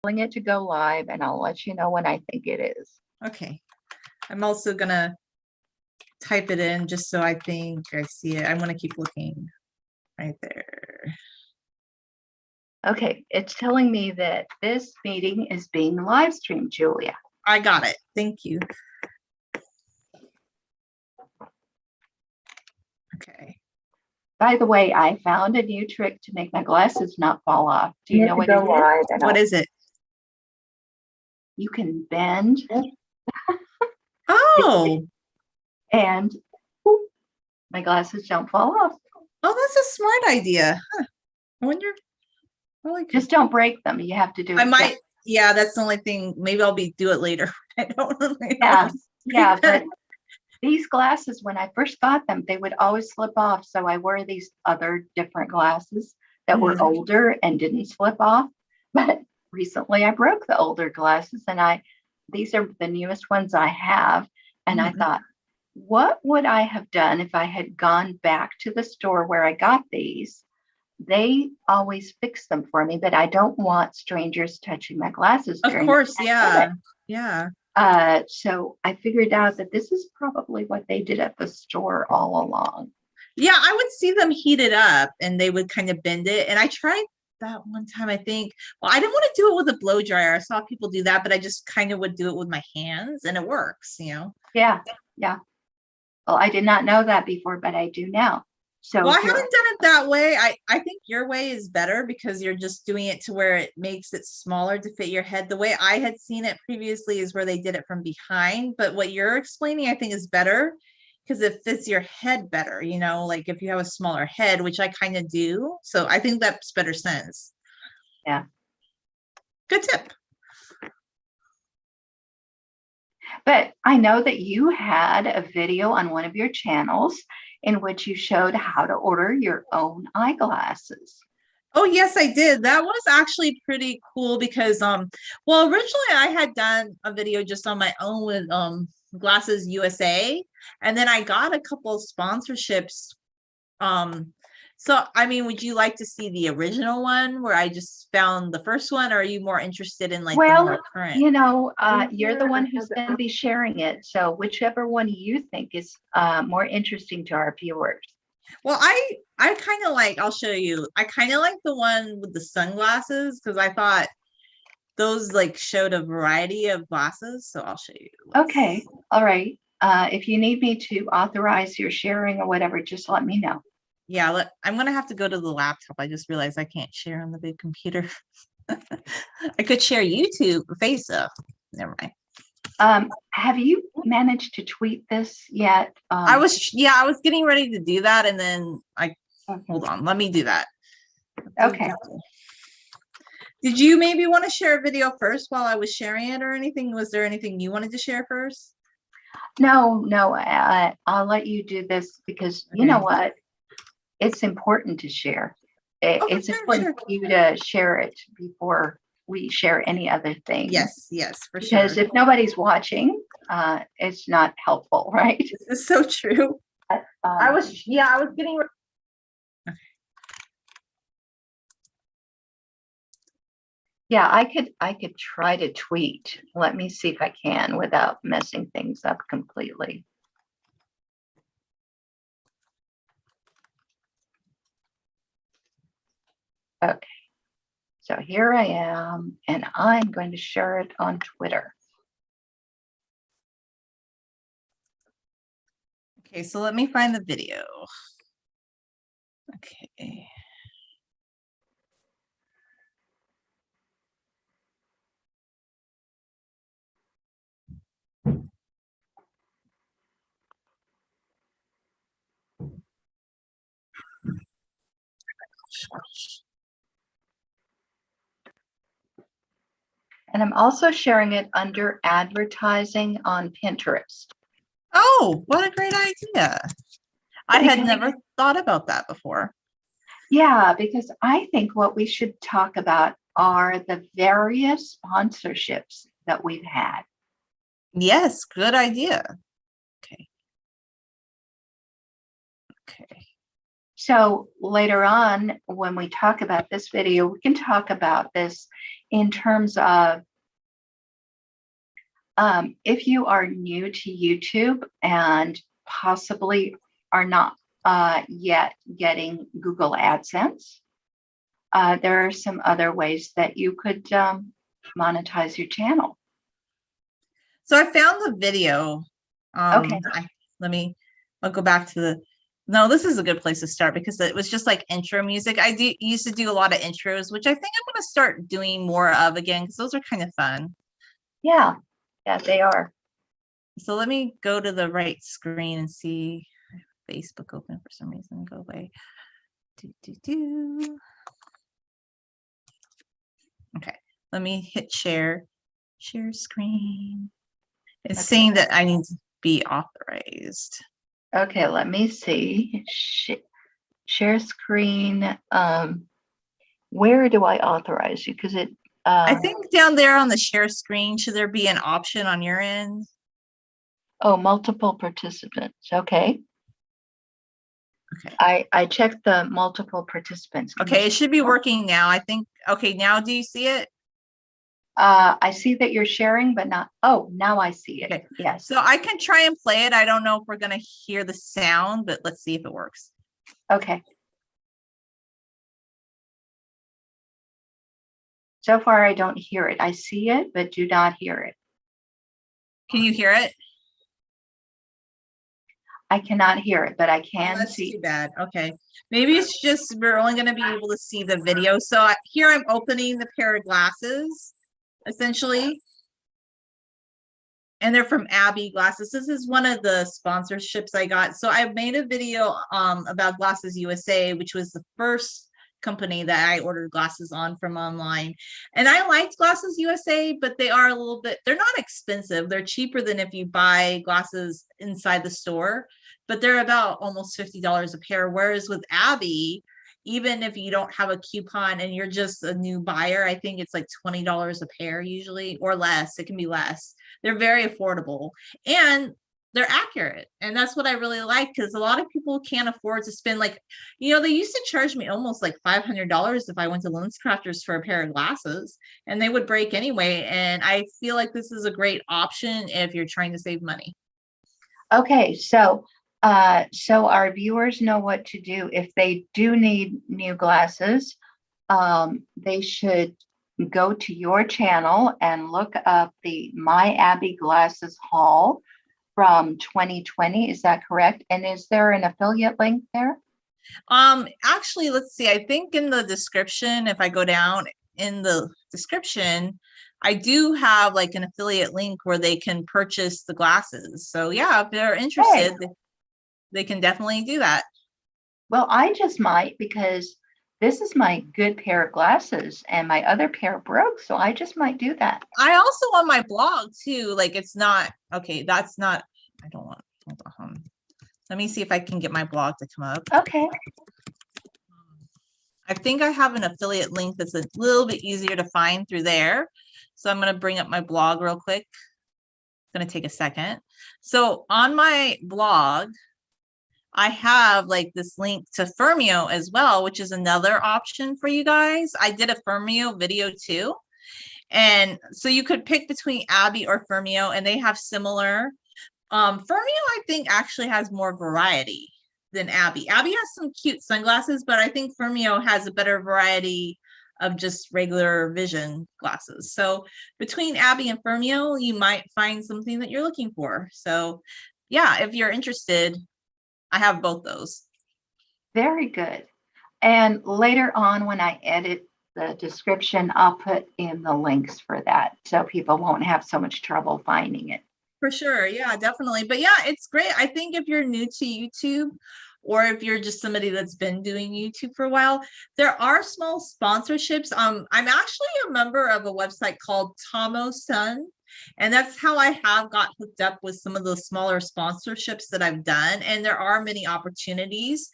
it to go live, and I'll let you know when I think it is. Okay. I'm also gonna type it in just so I think I see it. I'm gonna keep looking right there. Okay, it's telling me that this meeting is being live streamed, Julia. I got it. Thank you. Okay. By the way, I found a new trick to make my glasses not fall off. Do you know what it is? What is it? You can bend Oh, and whoop, my glasses don't fall off. oh, that's a smart idea. Huh. I wonder. Really good. Just don't break them. You have to do it. I might. Yeah, that's the only thing. Maybe I'll do it later. I don't really Yeah, yeah, but these glasses, when I first got them, they would always slip off. So I wore these other different glasses that were older and didn't slip off. But recently I broke the older glasses, and these are the newest ones I have. And I thought, what would I have done if I had gone back to the store where I got these? They always fix them for me, but I don't want strangers touching my glasses. Of course, yeah. So I figured out that this is probably what they did at the store all along. Yeah, I would see them heat it up and they would kind of bend it. And I tried that one time, I think. Well, I didn't want to do it with a blow dryer. I saw people do that, but I just kind of would do it with my hands, and it works, you know? Yeah, yeah. Well, I did not know that before, but I do now. So well, I haven't done it that way. I think your way is better because you're just doing it to where it makes it smaller to fit your head. The way I had seen it previously is where they did it from behind. But what you're explaining, I think, is better because it fits your head better. You know, like if you have a smaller head, which I kind of do. So I think that's better sense. Yeah. Good tip. But I know that you had a video on one of your channels in which you showed how to order your own eyeglasses. Oh, yes, I did. That was actually pretty cool because, well, originally I had done a video just on my own with Glasses USA, and then I got a couple of sponsorships. So, I mean, would you like to see the original one where I just found the first one, or are you more interested in like the more current? You know, you're the one who's going to be sharing it. So whichever one you think is more interesting to our viewers. Well, I kind of like, I'll show you. I kind of like the one with the sunglasses because I thought those like showed a variety of glasses. So I'll show you. Okay. All right. If you need me to authorize your sharing or whatever, just let me know. Yeah, I'm going to have to go to the laptop. I just realized I can't share on the big computer. I could share YouTube, Facebook. Never mind. Have you managed to tweet this yet? I was getting ready to do that. And then hold on, let me do that. Okay. Did you maybe want to share a video first while I was sharing it or anything? Was there anything you wanted to share first? No, I'll let you do this because you know what? It's important to share. It's important for you to share it before we share any other thing. Yes, for sure. Because if nobody's watching, it's not helpful, right? This is so true. I was getting ready. Yeah, I could try to tweet. Let me see if I can without messing things up completely. Okay, so here I am, and I'm going to share it on Twitter. Okay, so let me find the video. Okay. And I'm also sharing it under advertising on Pinterest. Oh, what a great idea. I had never thought about that before. Yeah, because I think what we should talk about are the various sponsorships that we've had. Yes, good idea. Okay. So later on, when we talk about this video, we can talk about this in terms of if you are new to YouTube and possibly are not yet getting Google AdSense, there are some other ways that you could monetize your channel. So I found the video. Okay. I'll go back to no, this is a good place to start because it was just like intro music. Used to do a lot of intros, which I think I'm going to start doing more of again because those are kind of fun. Yeah, they are. So let me go to the right screen and see Facebook open for some reason. Go away. Okay, let me hit share screen. It's saying that I need to be authorized. Okay, let me see. Share screen. Where do I authorize you? Because it. I think down there on the share screen, should there be an option on your end? Oh, multiple participants. Okay. Okay. I checked the multiple participants. Okay, it should be working now. I think. Okay, now do you see it? I see that you're sharing, but not. Oh, now I see it. Okay. Yes. So I can try and play it. I don't know if we're going to hear the sound, but let's see if it works. Okay. So far, I don't hear it. I see it, but do not hear it. Can you hear it? I cannot hear it, but I can that's see. Too bad. Okay. Maybe it's just we're only going to be able to see the video. So here I'm opening the pair of glasses, essentially. And they're from Abby Glasses. This is one of the sponsorships I got. So I made a video about Glasses USA, which was the first company that I ordered glasses on from online. And I liked Glasses USA, but they are a little bit, they're not expensive. They're cheaper than if you buy glasses inside the store, but they're about almost $50 a pair. Whereas with Abby, even if you don't have a coupon and you're just a new buyer, I think it's like $20 a pair usually, or less. It can be less. They're very affordable and they're accurate. And that's what I really like, because a lot of people can't afford to spend, like, you know, they used to charge me almost like $500 if I went to LensCrafters for a pair of glasses, and they would break anyway. And I feel like this is a great option if you're trying to save money. Okay, so our viewers know what to do. If they do need new glasses, they should go to your channel and look up the My Abby Glasses haul from 2020. Is that correct? And is there an affiliate link there? Actually, let's see. I think in the description, if I go down in the description, I do have like an affiliate link where they can purchase the glasses. So yeah, if they're interested, they can definitely do that. Well, I just might, because this is my good pair of glasses and my other pair broke. So I just might do that. I also on my blog too, like it's not, okay, that's not, I don't want, hold on. Let me see if I can get my blog to come up. Okay. I think I have an affiliate link that's a little bit easier to find through there. So I'm going to bring up my blog real quick. It's going to take a second. So on my blog, I have like this link to Firmio as well, which is another option for you guys. I did a Firmio video too. And so you could pick between Abby or Firmio, and they have similar. Firmio, I think, actually has more variety than Abby. Abby has some cute sunglasses, but I think Firmio has a better variety of just regular vision glasses. So between Abby and Firmio, you might find something that you're looking for. So yeah, if you're interested, I have both those. Very good. And later on, when I edit the description, I'll put in the links for that so people won't have so much trouble finding it. For sure. Yeah, definitely. But yeah, it's great. I think if you're new to YouTube, or if you're just somebody that's been doing YouTube for a while, there are small sponsorships. I'm actually a member of a website called Tomo Sun, and that's how I have got hooked up with some of the smaller sponsorships that I've done. And there are many opportunities.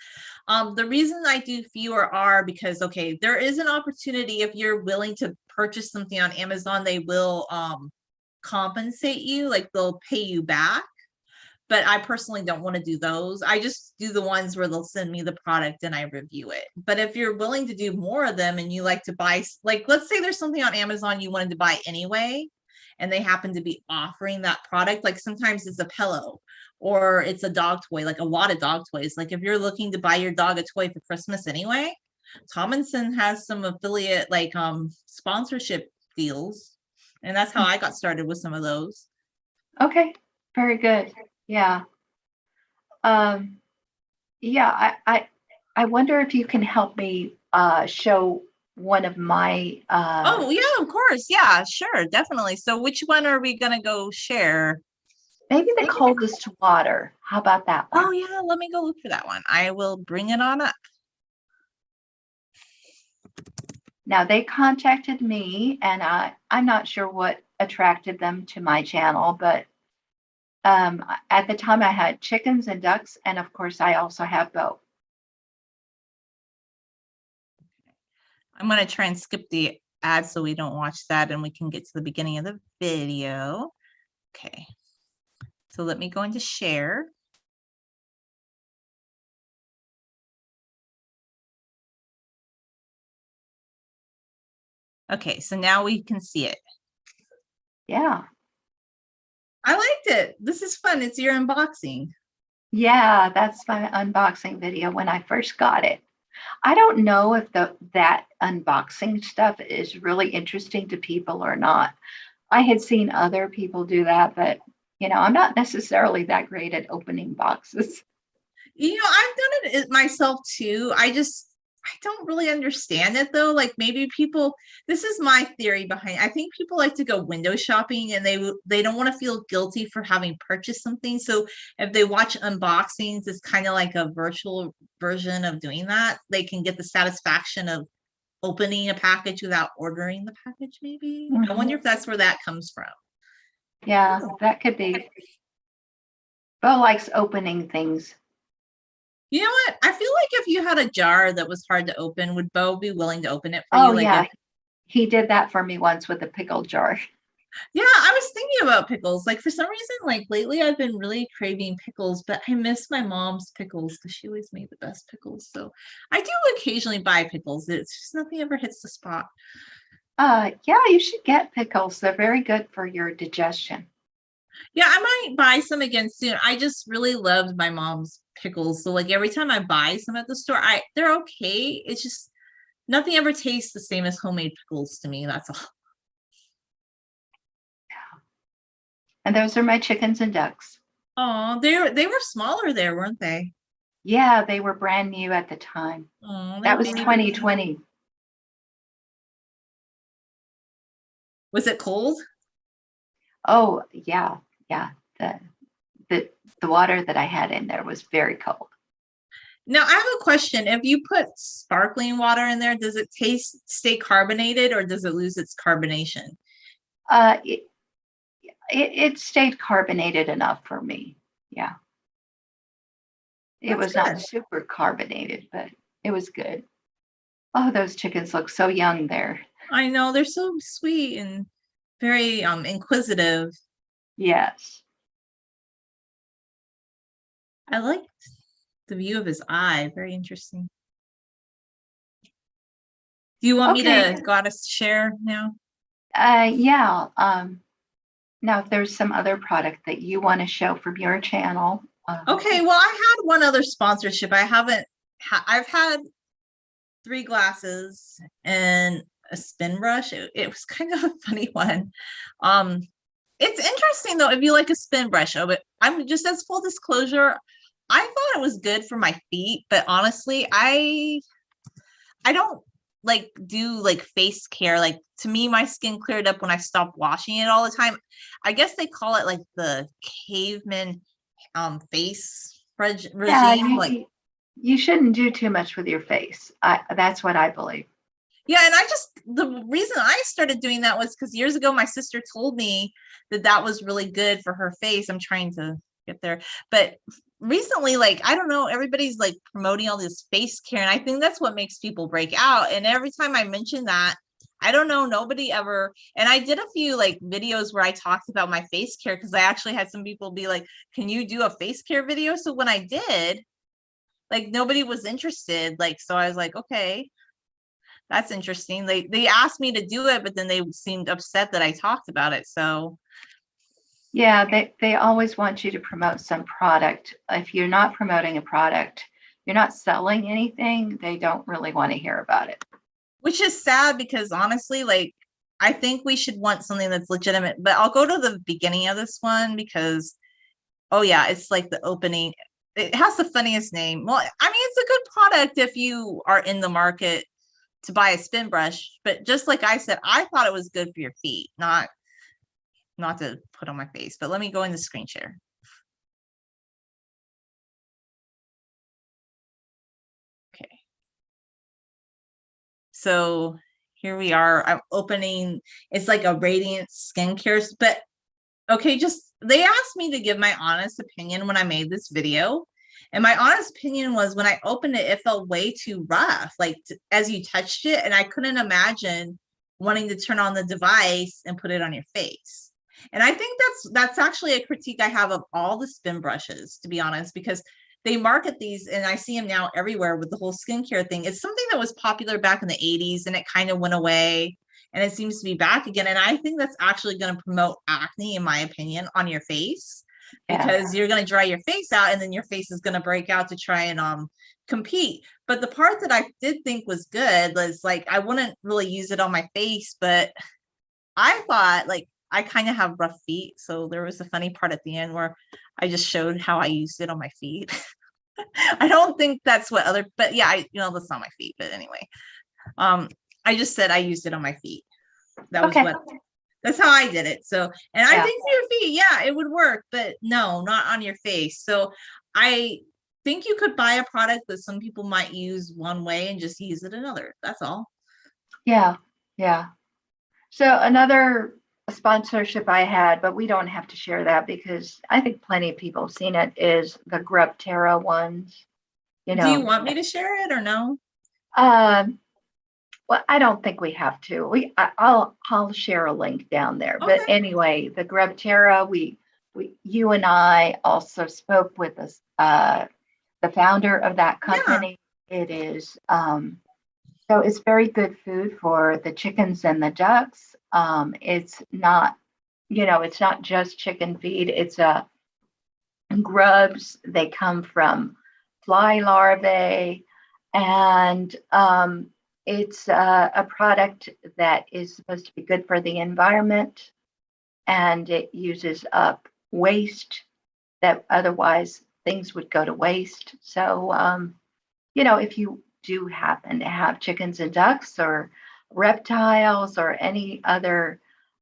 The reason I do fewer are because, okay, there is an opportunity if you're willing to purchase something on Amazon, they will compensate you, like they'll pay you back. but I personally don't want to do those. I just do the ones where they'll send me the product and I review it. But if you're willing to do more of them and you like to buy, like, let's say there's something on Amazon you wanted to buy anyway, and they happen to be offering that product, like sometimes it's a pillow or it's a dog toy, like a lot of dog toys. Like if you're looking to buy your dog a toy for Christmas anyway, Tomlinson has some affiliate like sponsorship deals. And that's how I got started with some of those. Okay, very good. Yeah. Yeah, I wonder if you can help me show one of my Oh, yeah, of course. Yeah, sure, definitely. So which one are we gonna go share? maybe the coldest water. How about that one? Oh, yeah, let me go look for that one. I will bring it on up. Now they contacted me, and I'm not sure what attracted them to my channel, but at the time I had chickens and ducks, and of course I also have both. I'm gonna try and skip the ad so we don't watch that and we can get to the beginning of the video. Okay, so let me go into share. Okay, so now we can see it. Yeah. I liked it. This is fun. It's your unboxing. Yeah, that's my unboxing video when I first got it. I don't know if that unboxing stuff is really interesting to people or not. I had seen other people do that, but I'm not necessarily that great at opening boxes. I've done it myself too. I don't really understand it though. Like maybe people, this is my theory behind, I think people like to go window shopping and they don't want to feel guilty for having purchased something. So if they watch unboxings, it's kind of like a virtual version of doing that. They can get the satisfaction of opening a package without ordering the package, maybe. I wonder if that's where that comes from. Yeah, that could be. Bo likes opening things. You know what? I feel like if you had a jar that was hard to open, would Bo be willing to open it for you? Oh, yeah. He did that for me once with a pickle jar. Yeah, I was thinking about pickles. Like for some reason, like lately I've been really craving pickles, but I miss my mom's pickles because she always made the best pickles. So I do occasionally buy pickles. It's just nothing ever hits the spot. Yeah, you should get pickles. They're very good for your digestion. Yeah, I might buy some again soon. I just really loved my mom's pickles. So like every time I buy some at the store, they're okay. It's just nothing ever tastes the same as homemade pickles to me. That's all. And those are my chickens and ducks. Oh, they were smaller there, weren't they? Yeah, they were brand new at the time. Oh, that was 2020. Was it cold? Oh, yeah. The water that I had in there was very cold. Now I have a question. If you put sparkling water in there, does it stay carbonated or does it lose its carbonation? It stayed carbonated enough for me. Yeah. It was not super carbonated, but it was good. Oh, those chickens look so young there. I know, they're so sweet and very inquisitive. Yes. I like the view of his eye. Very interesting. Do you want me to go out to share now? Yeah. Now, if there's some other product that you want to show from your channel. Okay. Well, I had one other sponsorship. I've had 3 glasses and a spin brush. It was kind of a funny one. It's interesting though, if you like a spin brush, but I'm just, as full disclosure, I thought it was good for my feet, but honestly, I don't like do like face care. Like to me, my skin cleared up when I stopped washing it all the time. I guess they call it like the caveman face regime. Yeah, you shouldn't do too much with your face. That's what I believe. Yeah, and the reason I started doing that was because years ago my sister told me that was really good for her face. I'm trying to get there, but recently, like, I don't know, everybody's like promoting all this face care, and I think that's what makes people break out. And every time I mention that, I don't know, nobody ever, and I did a few like videos where I talked about my face care because I actually had some people be like, can you do a face care video? So when I did, like nobody was interested. Like, so I was like, okay, that's interesting. They asked me to do it, but then they seemed upset that I talked about it. So Yeah, they always want you to promote some product. If you're not promoting a product, you're not selling anything, they don't really want to hear about it. which is sad because honestly, like I think we should want something that's legitimate. But I'll go to the beginning of this one because oh yeah, it's like the opening. It has the funniest name. Well, I mean, it's a good product if you are in the market to buy a spin brush. But just like I said, I thought it was good for your feet, not to put on my face. But let me go into screen share. Okay. So here we are. I'm opening. It's like a radiant skincare, but okay, just they asked me to give my honest opinion when I made this video. And my honest opinion was when I opened it, it felt way too rough, like as you touched it. And I couldn't imagine wanting to turn on the device and put it on your face. And I think that's actually a critique I have of all the spin brushes, to be honest, because they market these and I see them now everywhere with the whole skincare thing. It's something that was popular back in the 80s and it kind of went away and it seems to be back again. And I think that's actually going to promote acne, in my opinion, on your face because you're going to dry your face out and then your face is going to break out to try and compete. But the part that I did think was good was like I wouldn't really use it on my face, but I thought like I kind of have rough feet. So there was a funny part at the end where I just showed how I used it on my feet. I don't think that's what other, but yeah, that's not my feet. But anyway, I just said I used it on my feet. That was that's how I did it. So, and I think for your feet, yeah, it would work, but no, not on your face. So I think you could buy a product that some people might use one way and just use it another. That's all. Yeah. Yeah. So another sponsorship I had, but we don't have to share that because I think plenty of people have seen it, is the Grub Terra ones. Do you want me to share it or no? Well, I don't think we have to. I'll share a link down there. Okay. But anyway, the Grub Terra, you and I also spoke with the founder of that company. Yeah. It is so it's very good food for the chickens and the ducks. It's not, it's not just chicken feed. It's grubs. They come from fly larvae, and it's a product that is supposed to be good for the environment, and it uses up waste that otherwise things would go to waste. So, if you do happen to have chickens and ducks or reptiles or any other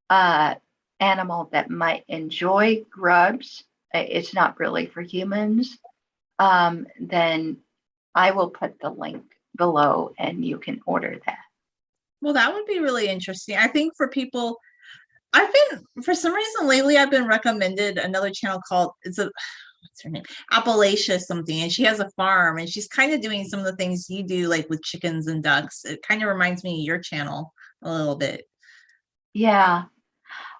animal that might enjoy grubs, it's not really for humans, then I will put the link below and you can order that. Well, that would be really interesting. I think for people, for some reason lately, I've been recommended another channel called, what's her name? Appalachia something. And she has a farm and she's kind of doing some of the things you do, like with chickens and ducks. It kind of reminds me of your channel a little bit. Yeah.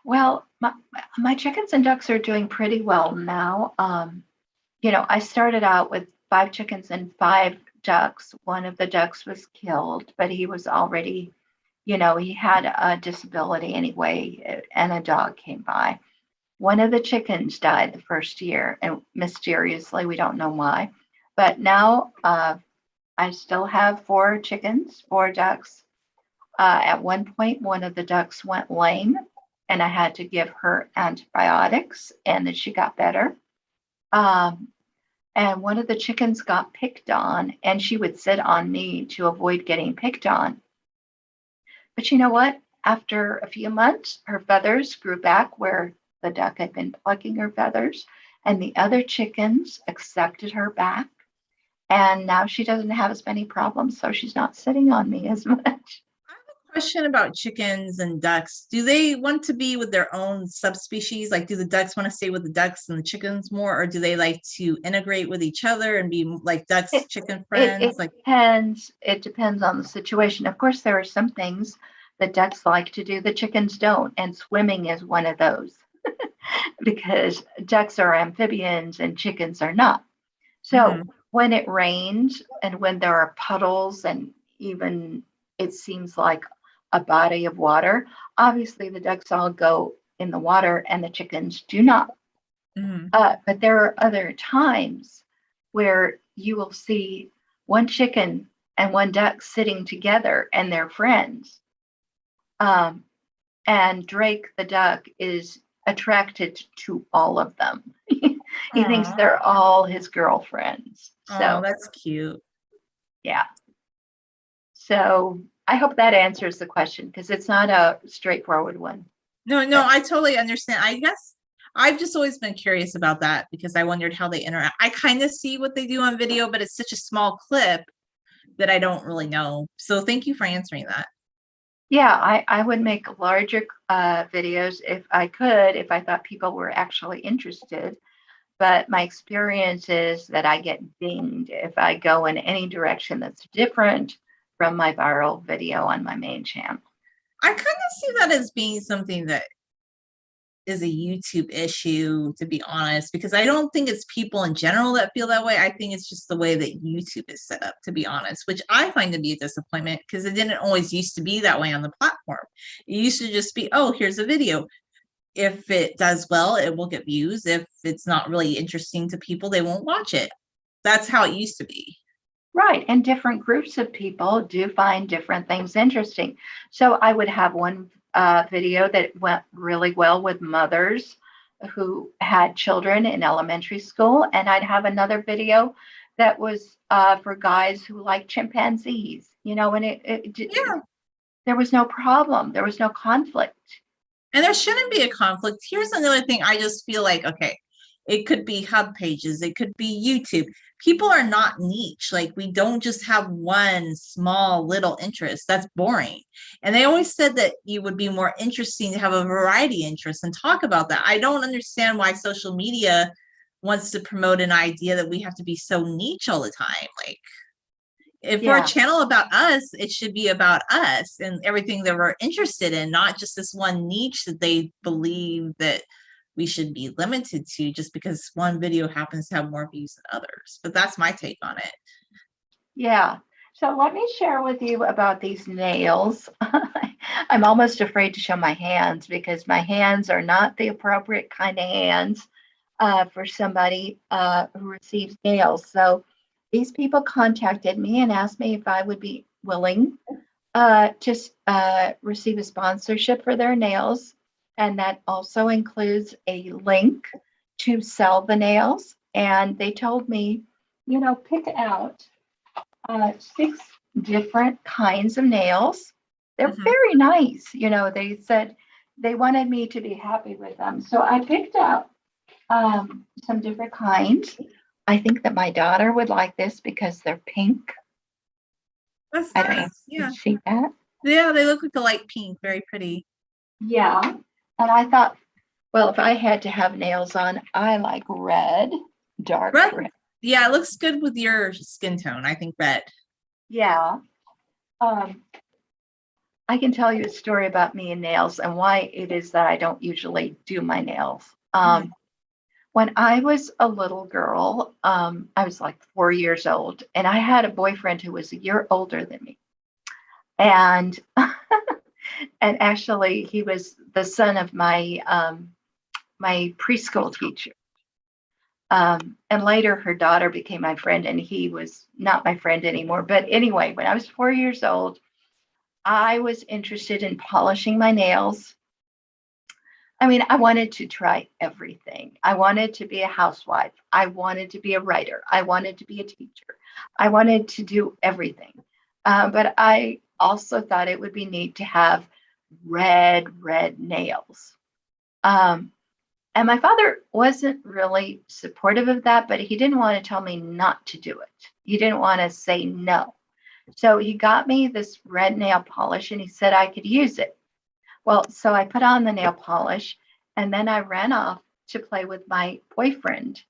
Well, my chickens and ducks are doing pretty well now. I started out with 5 chickens and 5 ducks. One of the ducks was killed, but he was already, he had a disability anyway, and a dog came by. One of the chickens died the first year, and mysteriously, we don't know why. But now I still have 4 chickens, 4 ducks. At one point, one of the ducks went lame, and I had to give her antibiotics, and then she got better. And one of the chickens got picked on, and she would sit on me to avoid getting picked on. But you know what? After a few months, her feathers grew back where the duck had been plucking her feathers, and the other chickens accepted her back. And now she doesn't have as many problems, so she's not sitting on me as much. Question about chickens and ducks. Do they want to be with their own subspecies? Like, do the ducks want to stay with the ducks and the chickens more, or do they like to integrate with each other and be like chicken friends? It depends on the situation. Of course, there are some things The ducks like to do, the chickens don't. And swimming is one of those because ducks are amphibians and chickens are not. So Mhm. when it rains and when there are puddles and even it seems like a body of water, obviously the ducks all go in the water and the chickens do not. Mhm. But there are other times where you will see one chicken and one duck sitting together and they're friends. Um, and Drake the duck is attracted to all of them. He thinks Aw. they're all his girlfriends. Oh, So, that's cute. yeah. So, I hope that answers the question because it's not a straightforward one. No, no, But I totally understand. I guess I've just always been curious about that because I wondered how they interact. I kind of see what they do on video, but it's such a small clip that I don't really know. So thank you for answering that. yeah, I would make larger videos if I could, if I thought people were actually interested. But my experience is that I get dinged if I go in any direction that's different from my viral video on my main channel. I kind of see that as being something that is a YouTube issue, to be honest, because I don't think it's people in general that feel that way. I think it's just the way that YouTube is set up, to be honest, which I find to be a disappointment because it didn't always used to be that way on the platform. It used to just be, oh, here's a video. If it does well, it will get views. If it's not really interesting to people, they won't watch it. That's how it used to be. Right. And different groups of people do find different things interesting. So I would have one video that went really well with mothers who had children in elementary school. And I'd have another video that was for guys who like chimpanzees, and Yeah. there was no problem. There was no conflict. And there shouldn't be a conflict. Here's another thing I just feel like, okay, it could be hub pages, it could be YouTube. People are not niche. Like, we don't just have one small little interest. That's boring. And they always said that you would be more interesting to have a variety interest and talk about that. I don't understand why social media wants to promote an idea that we have to be so niche all the time. Like, if we're a Yeah. channel about us, it should be about us and everything that we're interested in, not just this one niche that they believe that we should be limited to just because one video happens to have more views than others. But that's my take on it. Yeah. So let me share with you about these nails. I'm almost afraid to show my hands because my hands are not the appropriate kind of hands for somebody who receives nails. So these people contacted me and asked me if I would be willing to receive a sponsorship for their nails. And that also includes a link to sell the nails. And they told me, pick out 6 different kinds of nails. They're Mhm. very nice. They said they wanted me to be happy with them. So I picked out some different kinds. I think that my daughter would like this because they're pink. That's I don't know. nice. Did Yeah. you see that? Yeah, they look like a light pink. Very pretty. Yeah. And I thought, well, if I had to have nails on, I like red, dark Red. red. Yeah, it looks good with your skin tone. I think red. Yeah. Um, I can tell you a story about me and nails and why it is that I don't usually do my nails. Mhm. When I was a little girl, I was like 4 years old, and I had a boyfriend who was a year older than me. And and actually, he was the son of my preschool teacher. And later, her daughter became my friend, and he was not my friend anymore. But anyway, when I was 4 years old, I was interested in polishing my nails. I mean, I wanted to try everything. I wanted to be a housewife. I wanted to be a writer. I wanted to be a teacher. I wanted to do everything. But I also thought it would be neat to have red nails. Um, and my father wasn't really supportive of that, but he didn't want to tell me not to do it. He didn't want to say no. So he got me this red nail polish and he said I could use it. Well, so I put on the nail polish and then I ran off to play with my boyfriend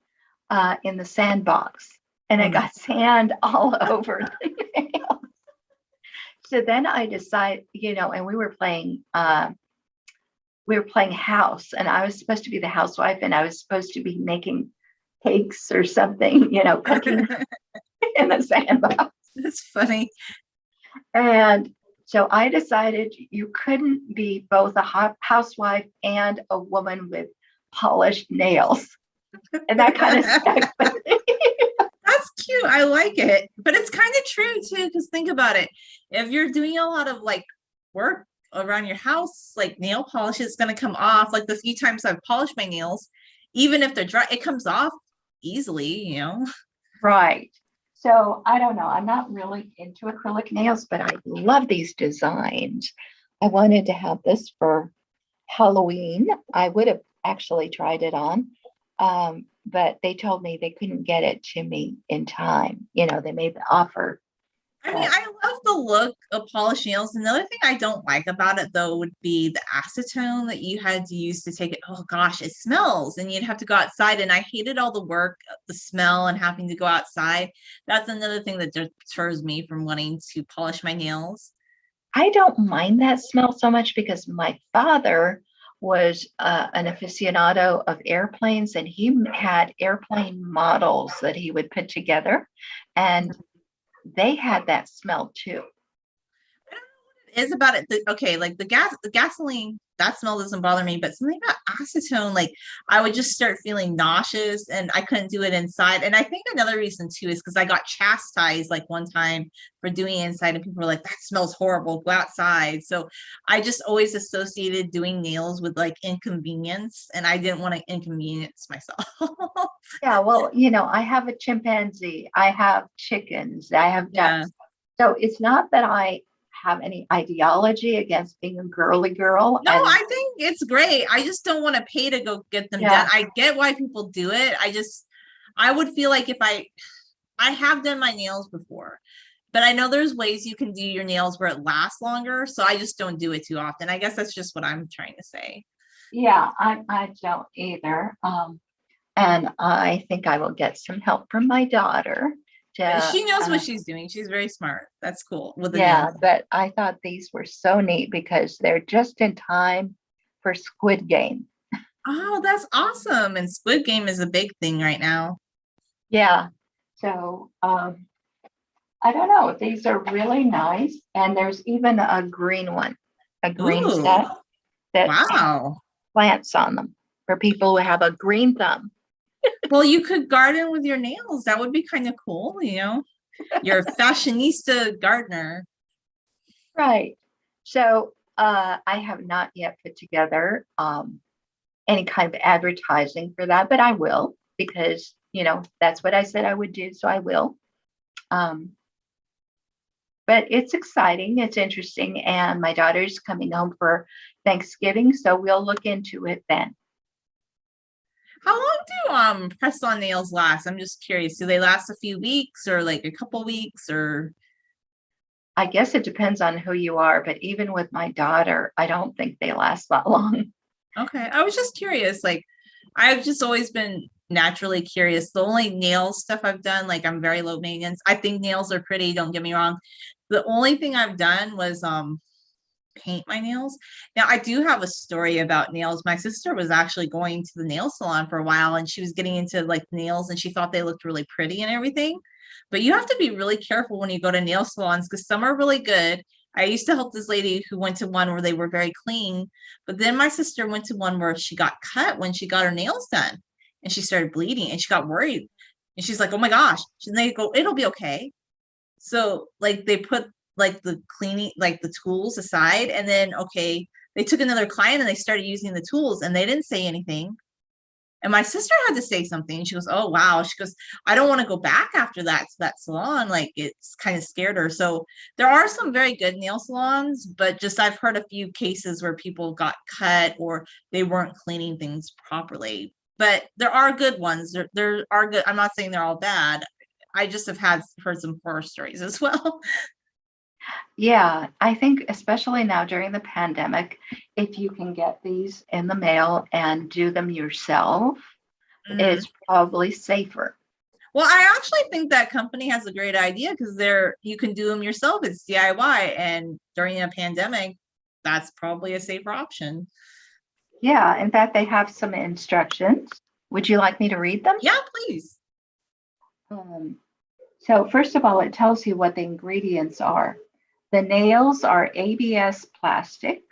in the sandbox. And Oh I no. got sand all over the nail. So then I decided, and we were playing house, and I was supposed to be the housewife, and I was supposed to be making cakes or something, cooking in the sandbox. That's funny. And so I decided you couldn't be both a housewife and a woman with polished nails. And that kind of stuck with me. That's cute. I like it. But it's kind of true too, because think about it. If you're doing a lot of like work around your house, like nail polish is going to come off. Like the few times I've polished my nails, even if they're dry, it comes off easily. Right. So I don't know. I'm not really into acrylic nails, but I love these designs. I wanted to have this for Halloween. I would have actually tried it on, but they told me they couldn't get it to me in time. They made the offer. I mean, I love the look of polished nails. Another thing I don't like about it though would be the acetone that you had to use to take it. Oh gosh, it smells, and you'd have to go outside. And I hated all the work, the smell, and having to go outside. That's another thing that deters me from wanting to polish my nails. I don't mind that smell so much because my father was an aficionado of airplanes, and he had airplane models that he would put together, and they had that smell too. I don't know what it is about it. Okay, like the gasoline, that smell doesn't bother me, but something about acetone, like I would just start feeling nauseous and I couldn't do it inside. And I think another reason too is because I got chastised like one time for doing it inside, and people were like, that smells horrible, go outside. So I just always associated doing nails with like inconvenience, and I didn't want to inconvenience myself. Yeah, well, I have a chimpanzee, I have chickens, I have Yeah. ducks. So it's not that I have any ideology against being a girly girl. No, And I think it's great. I just don't want to pay to go get them done. yeah, I get why people do it. I would feel like if I have done my nails before, but I know there's ways you can do your nails where it lasts longer. So I just don't do it too often. I guess that's just what I'm trying to say. yeah, I don't either. And I think I will get some help from my daughter to, She knows what she's doing. She's very smart. That's cool with the yeah, nails. but I thought these were so neat because they're just in time for Squid Game. Oh, that's awesome. And Squid Game is a big thing right now. Yeah. So I don't know. These are really nice. And there's even a green one, a green Ooh, set that has wow. plants on them for people who have a green thumb. Well, you could garden with your nails. That would be kind of cool. You're a fashionista gardener. Right. So I have not yet put together any kind of advertising for that, but I will because, that's what I said I would do. So I will. Um, but it's exciting. It's interesting. And my daughter's coming home for Thanksgiving. So we'll look into it then. How long do press-on nails last? I'm just curious. Do they last a few weeks or like a couple weeks or I guess it depends on who you are, but even with my daughter, I don't think they last that long. okay. I was just curious. Like I've just always been naturally curious. The only nail stuff I've done, like I'm very low maintenance. I think nails are pretty, don't get me wrong. The only thing I've done was paint my nails. Now, I do have a story about nails. My sister was actually going to the nail salon for a while and she was getting into like nails and she thought they looked really pretty and everything. But you have to be really careful when you go to nail salons because some are really good. I used to help this lady who went to one where they were very clean, but then my sister went to one where she got cut when she got her nails done and she started bleeding and she got worried. And she's like, oh my gosh. And they go, it'll be okay. So like they put like the cleaning, like the tools aside, and then okay, they took another client and they started using the tools and they didn't say anything. And my sister had to say something. She goes, oh wow. She goes, I don't want to go back after that to that salon. Like it's kind of scared her. So there are some very good nail salons, but just I've heard a few cases where people got cut or they weren't cleaning things properly. But there are good ones. There are good. I'm not saying they're all bad. I just have heard some horror stories as well. Yeah, I think especially now during the pandemic, if you can get these in the mail and do them yourself, Mhm. it's probably safer. Well, I actually think that company has a great idea because you can do them yourself. It's DIY, and during a pandemic, that's probably a safer option. Yeah, in fact, they have some instructions. Would you like me to read them? Yeah, please. Um, so first of all, it tells you what the ingredients are. The nails are ABS plastic,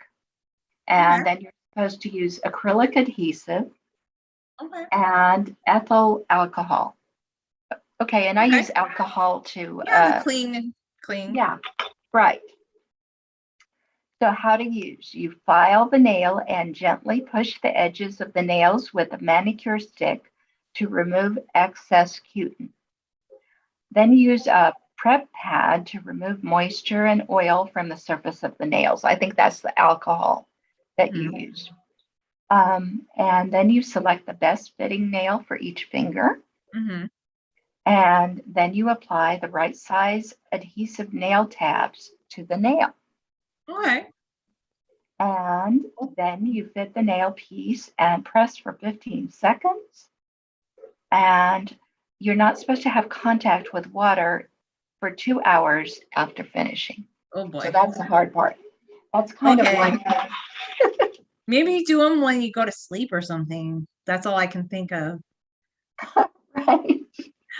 Okay. and then you're supposed to use acrylic adhesive Okay. and ethyl alcohol. Okay, and I Okay. use alcohol to, Yeah, the clean. yeah, right. So how to use. You file the nail and gently push the edges of the nails with a manicure stick to remove excess cutin. Then use a prep pad to remove moisture and oil from the surface of the nails. I think that's the alcohol that you use. And then you select the best fitting nail for each finger. Mm-hmm. And then you apply the right size adhesive nail tabs to the nail. Okay. And then you fit the nail piece and press for 15 seconds. And you're not supposed to have contact with water for 2 hours after finishing. Oh So boy. that's the hard part. That's kind of Okay. like, Maybe do them when you go to sleep or something. That's all I can think of. right?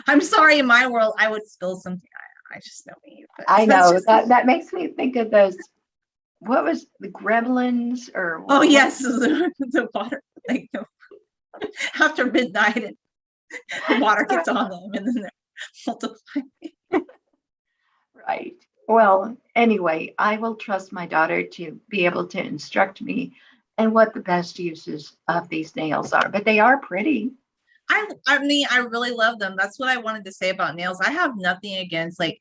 I'm sorry, in my world, I would spill something. I just know me. But I that's know just, that makes me think of those. What was the Gremlins or oh what? yes, the water, like after midnight, and the water gets on them, and then they're multiplying. Right. Well, anyway, I will trust my daughter to be able to instruct me and what the best uses of these nails are. But they are pretty. I mean, I really love them. That's what I wanted to say about nails. I have nothing against like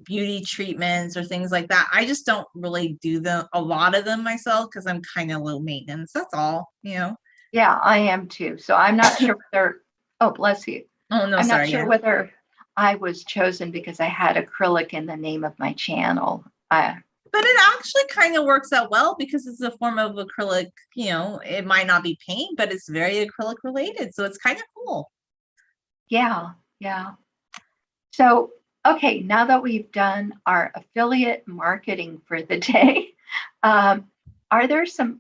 beauty treatments or things like that. I just don't really do them a lot of them myself because I'm kind of low maintenance. That's all, you know. Yeah, I am too. So I'm not sure whether, oh, bless you. Oh no, I'm not sorry. sure Yeah. whether I was chosen because I had acrylic in the name of my channel. But it actually kind of works out well because it's a form of acrylic, you know, it might not be paint, but it's very acrylic related. So it's kind of cool. Yeah, yeah. So, okay, now that we've done our affiliate marketing for the day, are there some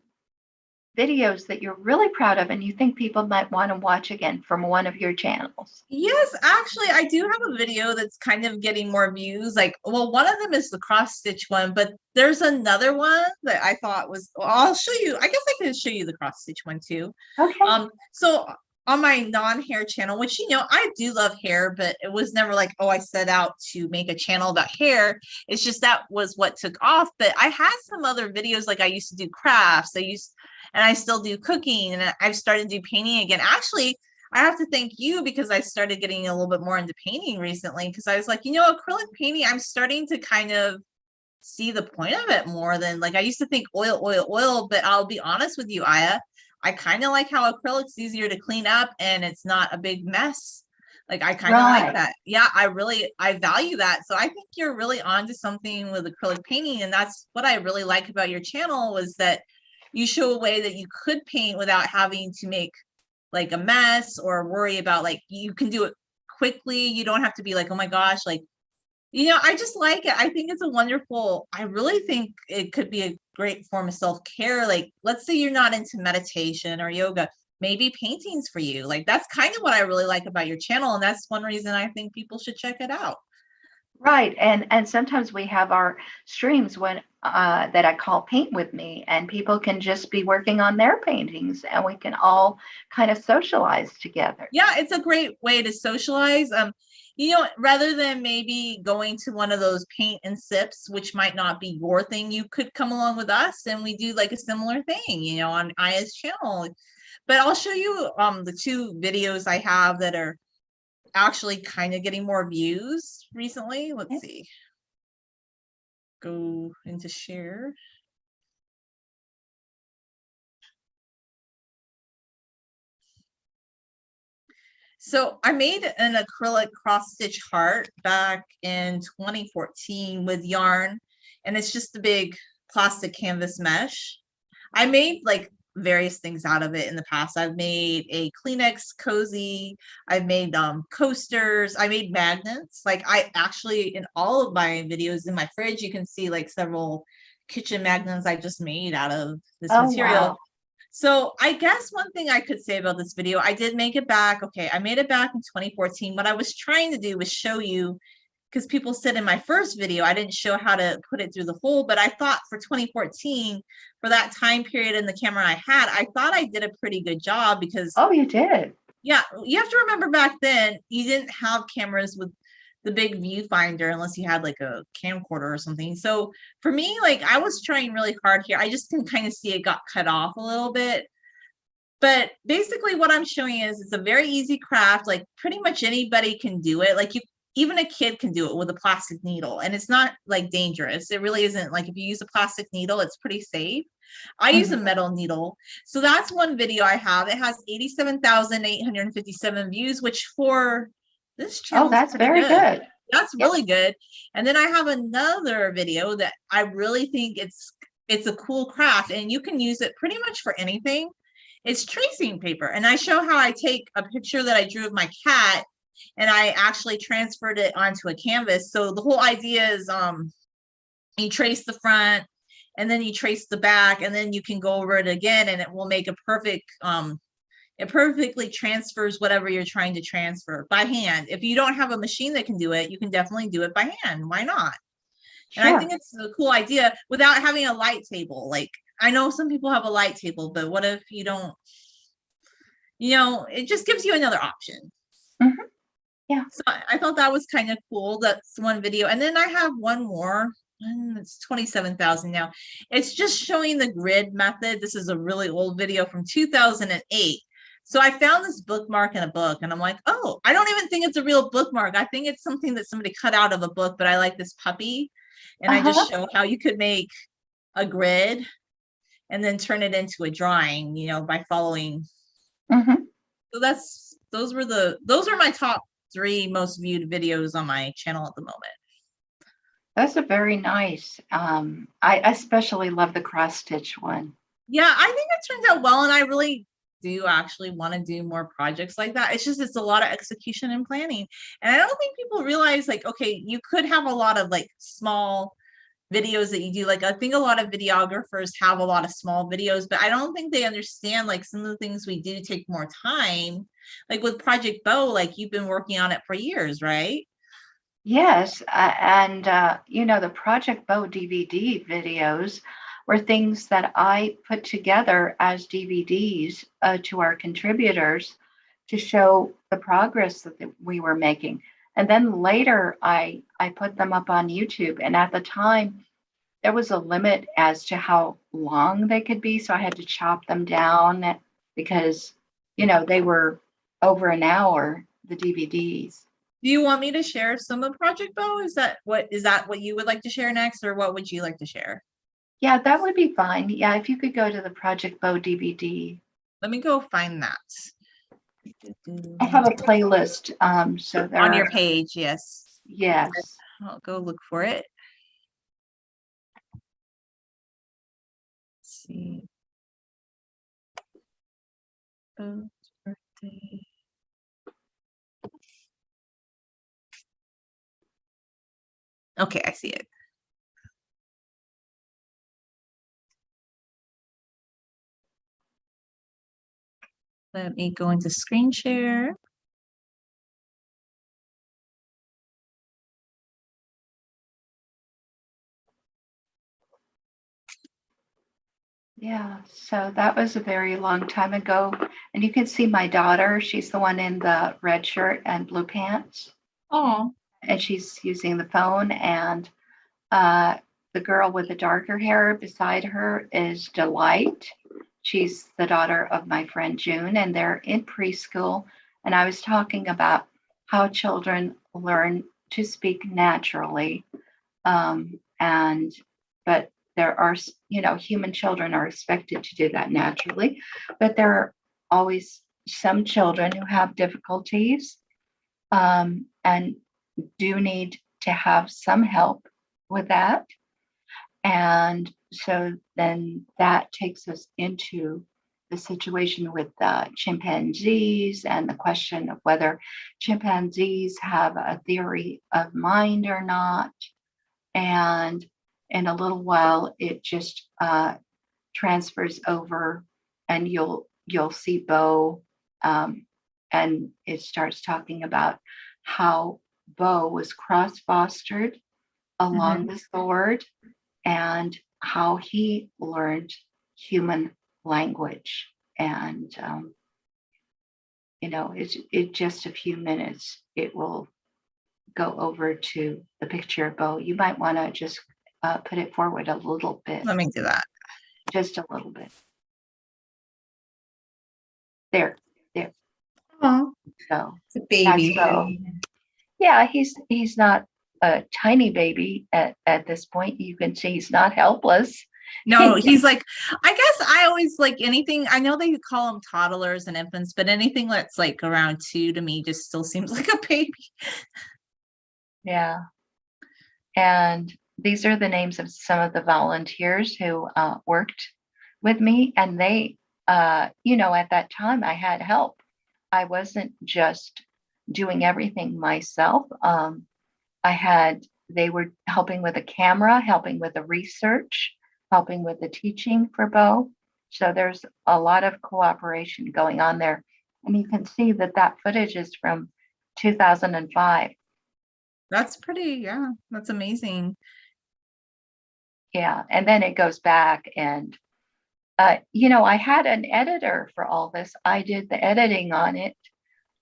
videos that you're really proud of and you think people might want to watch again from one of your channels? Yes, actually, I do have a video that's kind of getting more views. Like, well, one of them is the cross stitch one, but there's another one that I thought was, well, I'll show you. I guess I can show you the cross stitch one too. Okay. So on my non-hair channel, which, you know, I do love hair, but it was never like, oh, I set out to make a channel about hair. It's just that was what took off. But I had some other videos, like I used to do crafts. And I still do cooking, and I've started to do painting again. Actually, I have to thank you because I started getting a little bit more into painting recently because I was like, you know, acrylic painting, I'm starting to kind of see the point of it more than like I used to think oil, but I'll be honest with you, Aya, I kind of like how acrylic's easier to clean up and it's not a big mess. Like I kind of like Right. that. Yeah, I value that. So I think you're really onto something with acrylic painting, and that's what I really like about your channel was that you show a way that you could paint without having to make like a mess or worry about, like, you can do it quickly. You don't have to be like, oh my gosh, like, you know, I just like it. I think it's a wonderful, I really think it could be a great form of self-care. Like, let's say you're not into meditation or yoga, maybe painting's for you. Like, that's kind of what I really like about your channel. And that's one reason I think people should check it out. Right. And sometimes we have our streams when that I call Paint with Me, and people can just be working on their paintings and we can all kind of socialize together. Yeah, it's a great way to socialize. You know, rather than maybe going to one of those paint and sips, which might not be your thing, you could come along with us and we do like a similar thing, you know, on Aya's channel. But I'll show you the two videos I have that are actually kind of getting more views recently. Let's see. Go into share. So I made an acrylic cross stitch heart back in 2014 with yarn, and it's just a big plastic canvas mesh. I made like various things out of it in the past. I've made a Kleenex cozy. I've made coasters. I made magnets. Like I actually, in all of my videos in my fridge, you can see like several kitchen magnets I just made out of this Oh, material. wow. So I guess one thing I could say about this video, I did make it back. Okay, I made it back in 2014. What I was trying to do was show you, because people said in my first video, I didn't show how to put it through the hole, but I thought for 2014, for that time period in the camera I had, I thought I did a pretty good job because, Oh, you did. yeah, you have to remember back then, you didn't have cameras with the big viewfinder unless you had like a camcorder or something. So for me, like I was trying really hard here. I just can kind of see it got cut off a little bit. But basically what I'm showing is it's a very easy craft. Like pretty much anybody can do it. Like you, even a kid can do it with a plastic needle, and it's not like dangerous. It really isn't. Like if you use a plastic needle, it's pretty safe. I use a metal needle. So that's one video I have. It has 87,857 views, which for this channel Oh, is that's pretty very good. good. That's Yep. really good. And then I have another video that I really think it's a cool craft, and you can use it pretty much for anything. It's tracing paper, and I show how I take a picture that I drew of my cat and I actually transferred it onto a canvas. So the whole idea is you trace the front and then you trace the back, and then you can go over it again and it will make a perfect it perfectly transfers whatever you're trying to transfer by hand. If you don't have a machine that can do it, you can definitely do it by hand. Why not? And I Sure. think it's a cool idea without having a light table. Like I know some people have a light table, but what if you don't, it just gives you another option. Mhm. Yeah. So I thought that was kind of cool. That's one video. And then I have one more. It's 27,000 now. It's just showing the grid method. This is a really old video from 2008. So I found this bookmark in a book, and I'm like, oh, I don't even think it's a real bookmark. I think it's something that somebody cut out of a book, but I like this puppy. And I just show how you could make a grid and then turn it into a drawing, by following. Mhm. So those are my top 3 most viewed videos on my channel at the moment. That's a very nice. I especially love the cross stitch one. Yeah, I think it turned out well, and I really do actually want to do more projects like that. It's a lot of execution and planning. And I don't think people realize, like, okay, you could have a lot of like small videos that you do. Like I think a lot of videographers have a lot of small videos, but I don't think they understand like some of the things we do take more time. Like with Project Bow, like you've been working on it for years, right? Yes, and the Project Bow DVD videos were things that I put together as DVDs to our contributors to show the progress that we were making. And then later, I put them up on YouTube. And at the time, there was a limit as to how long they could be, so I had to chop them down because, they were over an hour, the DVDs. Do you want me to share some of Project Bow? Is that what you would like to share next, or what would you like to share? Yeah, that would be fine. Yeah, if you could go to the Project Bow DVD. Let me go find that. I have a playlist. So there On are, your page, yes. yes. I'll go look for it. Let's see. Bow's birthday. Okay, I see it. Let me go into screen share. Yeah, so that was a very long time ago. And you can see my daughter. She's the one in the red shirt and blue pants. Oh, And she's using the phone. And uh, the girl with the darker hair beside her is Delight. She's the daughter of my friend June, and they're in preschool. And I was talking about how children learn to speak naturally. And but there are, human children are expected to do that naturally, but there are always some children who have difficulties and do need to have some help with that. And so then that takes us into the situation with chimpanzees and the question of whether chimpanzees have a theory of mind or not. And in a little while, it just transfers over, and you'll see Bo, and it starts talking about how Bo was cross-fostered along the sword and how he learned human language. And it's just a few minutes. It will go over to the picture of Bo. You might want to just put it forward a little bit. Let me do that. Just a little bit. There. Oh, So it's a baby. So, yeah, he's not a tiny baby at this point. You can see he's not helpless. No, he's like, I guess I always like anything. I know they call them toddlers and infants, but anything that's like around 2 to me just still seems like a baby. Yeah. And these are the names of some of the volunteers who worked with me. And they, at that time I had help. I wasn't just doing everything myself. They were helping with the camera, helping with the research, helping with the teaching for Bo. So there's a lot of cooperation going on there. And you can see that footage is from 2005. That's that's amazing. Yeah. And then it goes back and, I had an editor for all this. I did the editing on it.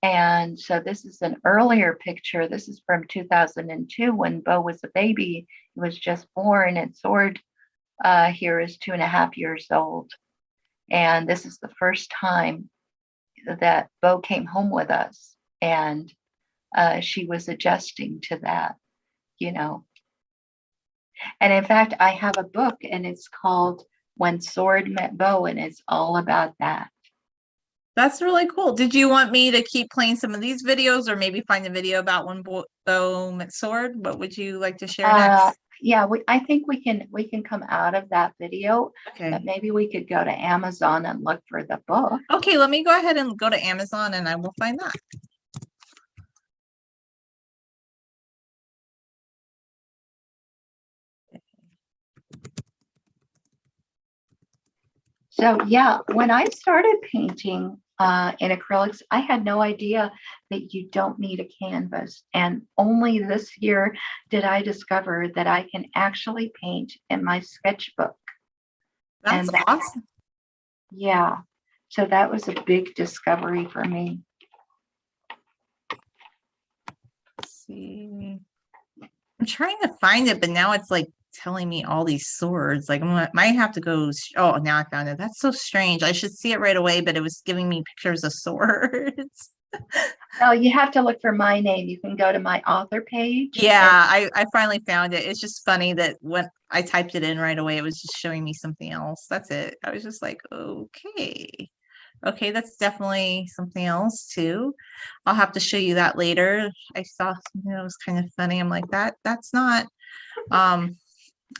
And so this is an earlier picture. This is from 2002 when Bo was a baby. He was just born, and Sword here is 2.5 years old. And this is the first time that Bo came home with us. And she was adjusting to that, And in fact, I have a book, and it's called When Sword Met Bo, and it's all about that. That's really cool. Did you want me to keep playing some of these videos, or maybe find a video about when Bo met Sword? What would you like to share next? Yeah, I think we can come out of that video. Okay. But maybe we could go to Amazon and look for the book. Okay, let me go ahead and go to Amazon, and I will find that. So yeah, when I started painting in acrylics, I had no idea that you don't need a canvas. And only this year did I discover that I can actually paint in my sketchbook. That's awesome. Yeah. So that was a big discovery for me. Let's see. I'm trying to find it, but now it's like telling me all these swords. Like I might have to go. Oh, now I found it. That's so strange. I should see it right away, but it was giving me pictures of swords. No, you have to look for my name. You can go to my author page. Yeah, I finally found it. It's just funny that when I typed it in right away, it was just showing me something else. That's it. I was just like, okay. Okay, that's definitely something else too. I'll have to show you that later. I saw something that was kind of funny. I'm like, that's not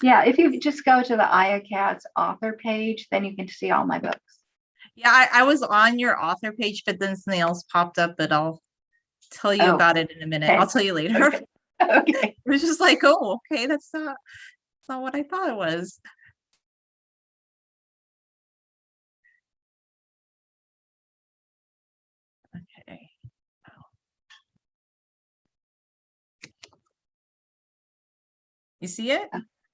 Yeah, if you just go to the Eyeglasses author page, then you can see all my books. Yeah, I was on your author page, but then something else popped up, but I'll tell you about it in a minute. Okay. I'll tell you later. Okay. Okay. It was just like, oh, okay, that's not what I thought it was. Okay. You see it?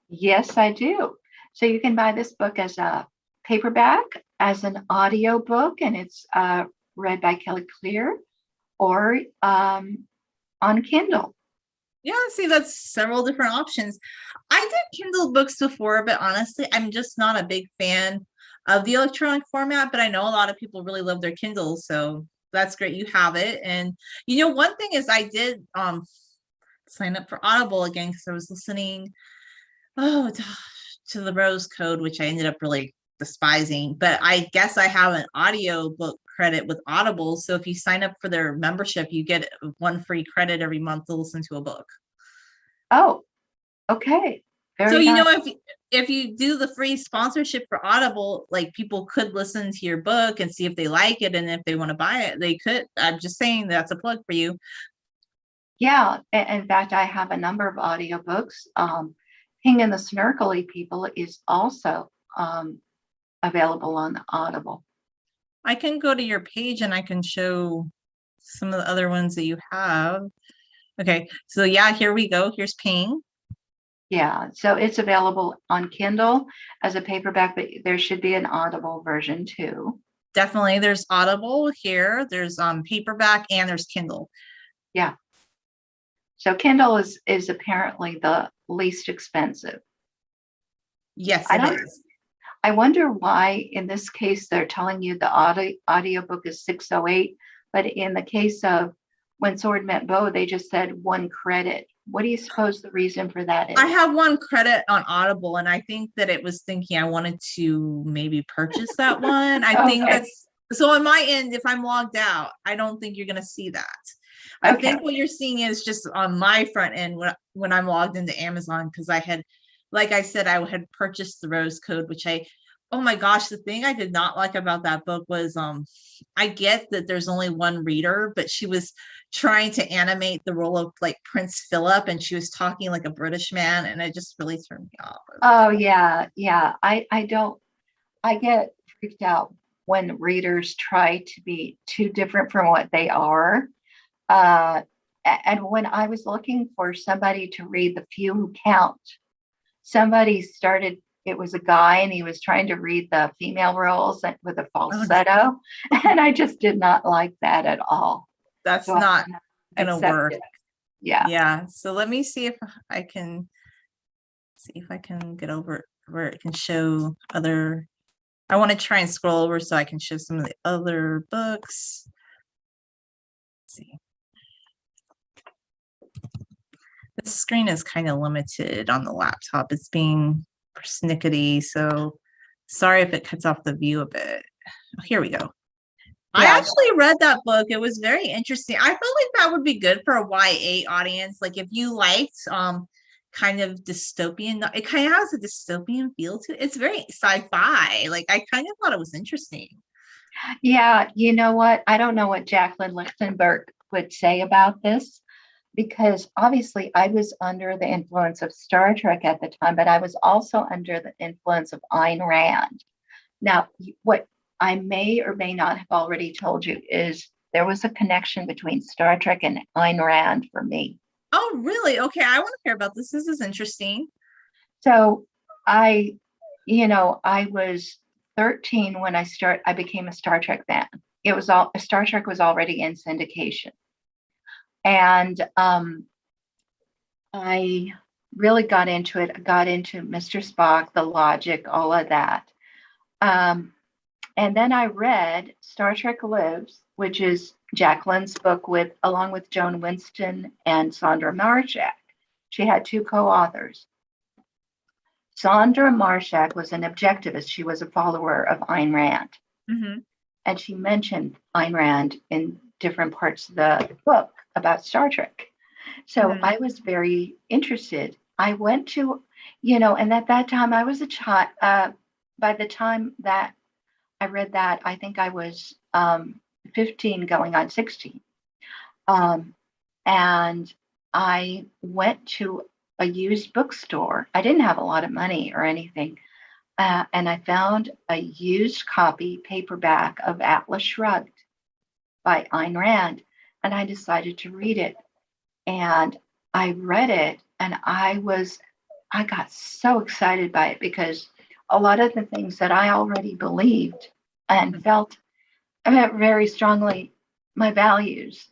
Yes, I do. So you can buy this book as a paperback, as an audio book, and it's read by Kelly Clear, or on Kindle. Yeah, see, that's several different options. I did Kindle books before, but honestly, I'm just not a big fan of the electronic format, but I know a lot of people really love their Kindle, so that's great. You have it. And one thing is I did sign up for Audible again because I was listening to the Rose Code, which I ended up really despising, but I guess I have an audio book credit with Audible. So if you sign up for their membership, you get 1 free credit every month to listen to a book. Oh, okay. So Very nice. if you do the free sponsorship for Audible, like people could listen to your book and see if they like it, and if they want to buy it, they could. I'm just saying that's a plug for you. Yeah. In fact, I have a number of audiobooks. King and the Snarkly People is also available on Audible. I can go to your page and I can show some of the other ones that you have. Okay, so yeah, here we go. Here's Ping. Yeah, so it's available on Kindle as a paperback, but there should be an Audible version too. Definitely, there's Audible here. There's paperback and there's Kindle. Yeah. So Kindle is apparently the least expensive. Yes, I it don't. is. I wonder why in this case they're telling you the audiobook is 608, but in the case of When Sword Met Bow, they just said 1 credit. What do you suppose the reason for that is? I have 1 credit on Audible, and I think that it was thinking I wanted to maybe purchase that one. I think Okay. that's so on my end. If I'm logged out, I don't think you're going to see that. I Okay. think what you're seeing is just on my front end when I'm logged into Amazon, because I had, like I said, I had purchased the Rose Code, which oh my gosh, the thing I did not like about that book was I get that there's only 1 reader, but she was trying to animate the role of like Prince Philip, and she was talking like a British man, and it just really turned me off. Oh yeah, yeah. I get freaked out when readers try to be too different from what they are. And when I was looking for somebody to read The Few Who Count, somebody started, it was a guy and he was trying to read the female roles with a falsetto. And I just did not like that at all. That's So not gonna work. Yeah. Yeah. So let me see if I can get over where it can show other. I want to try and scroll over so I can show some of the other books. Let's see. The screen is kind of limited on the laptop. It's being persnickety, so sorry if it cuts off the view a bit. Oh, here we go. I actually read that book. It was very interesting. I felt like that would be good for a YA audience. Like if you liked kind of dystopian, it kind of has a dystopian feel to it. It's very sci-fi. Like I kind of thought it was interesting. Yeah, you know what? I don't know what Jacqueline Lichtenberg would say about this, because obviously I was under the influence of Star Trek at the time, but I was also under the influence of Ayn Rand. Now, what I may or may not have already told you is there was a connection between Star Trek and Ayn Rand for me. Oh, really? Okay, I want to hear about this. This is interesting. So I was 13 when I became a Star Trek fan. Star Trek was already in syndication. And I really got into it. I got into Mr. Spock, the logic, all of that. And then I read Star Trek Lives, which is Jacqueline's book along with Joan Winston and Sandra Marshak. She had 2 co-authors. Sandra Marshak was an objectivist. She was a follower of Ayn Rand. Mm-hmm. And she mentioned Ayn Rand in different parts of the book about Star Trek. So I was very interested. I went to, and at that time I was a child. By the time that I read that, I think I was 15 going on 16. And I went to a used bookstore. I didn't have a lot of money or anything. And I found a used copy paperback of Atlas Shrugged by Ayn Rand. And I decided to read it. And I read it and I got so excited by it, because a lot of the things that I already believed and felt very strongly, my values,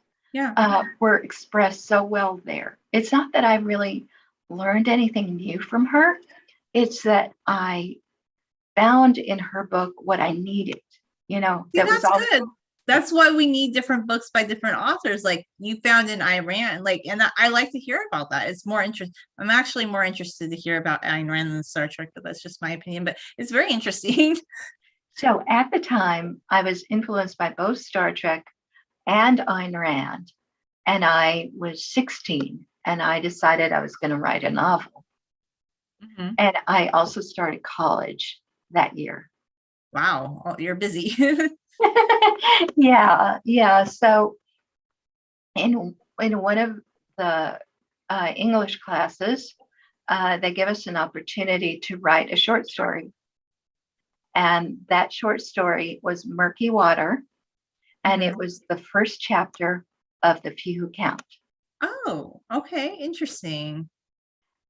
were expressed so well there. It's not that I really learned anything new from her. It's that I found in her book what I needed. That's good. That's why we need different books by different authors. Like you found in Ayn Rand, and I like to hear about that. It's more interesting. I'm actually more interested to hear about Ayn Rand than Star Trek, but that's just my opinion. But it's very interesting. So at the time, I was influenced by both Star Trek and Ayn Rand, and I was 16, and I decided I was going to write a novel. Mhm. And I also started college that year. Wow, oh, you're busy. Yeah, yeah. So in one of the English classes, they give us an opportunity to write a short story. And that short story was Murky Water, and Mhm. it was the first chapter of The Few Who Count. Oh, okay, interesting.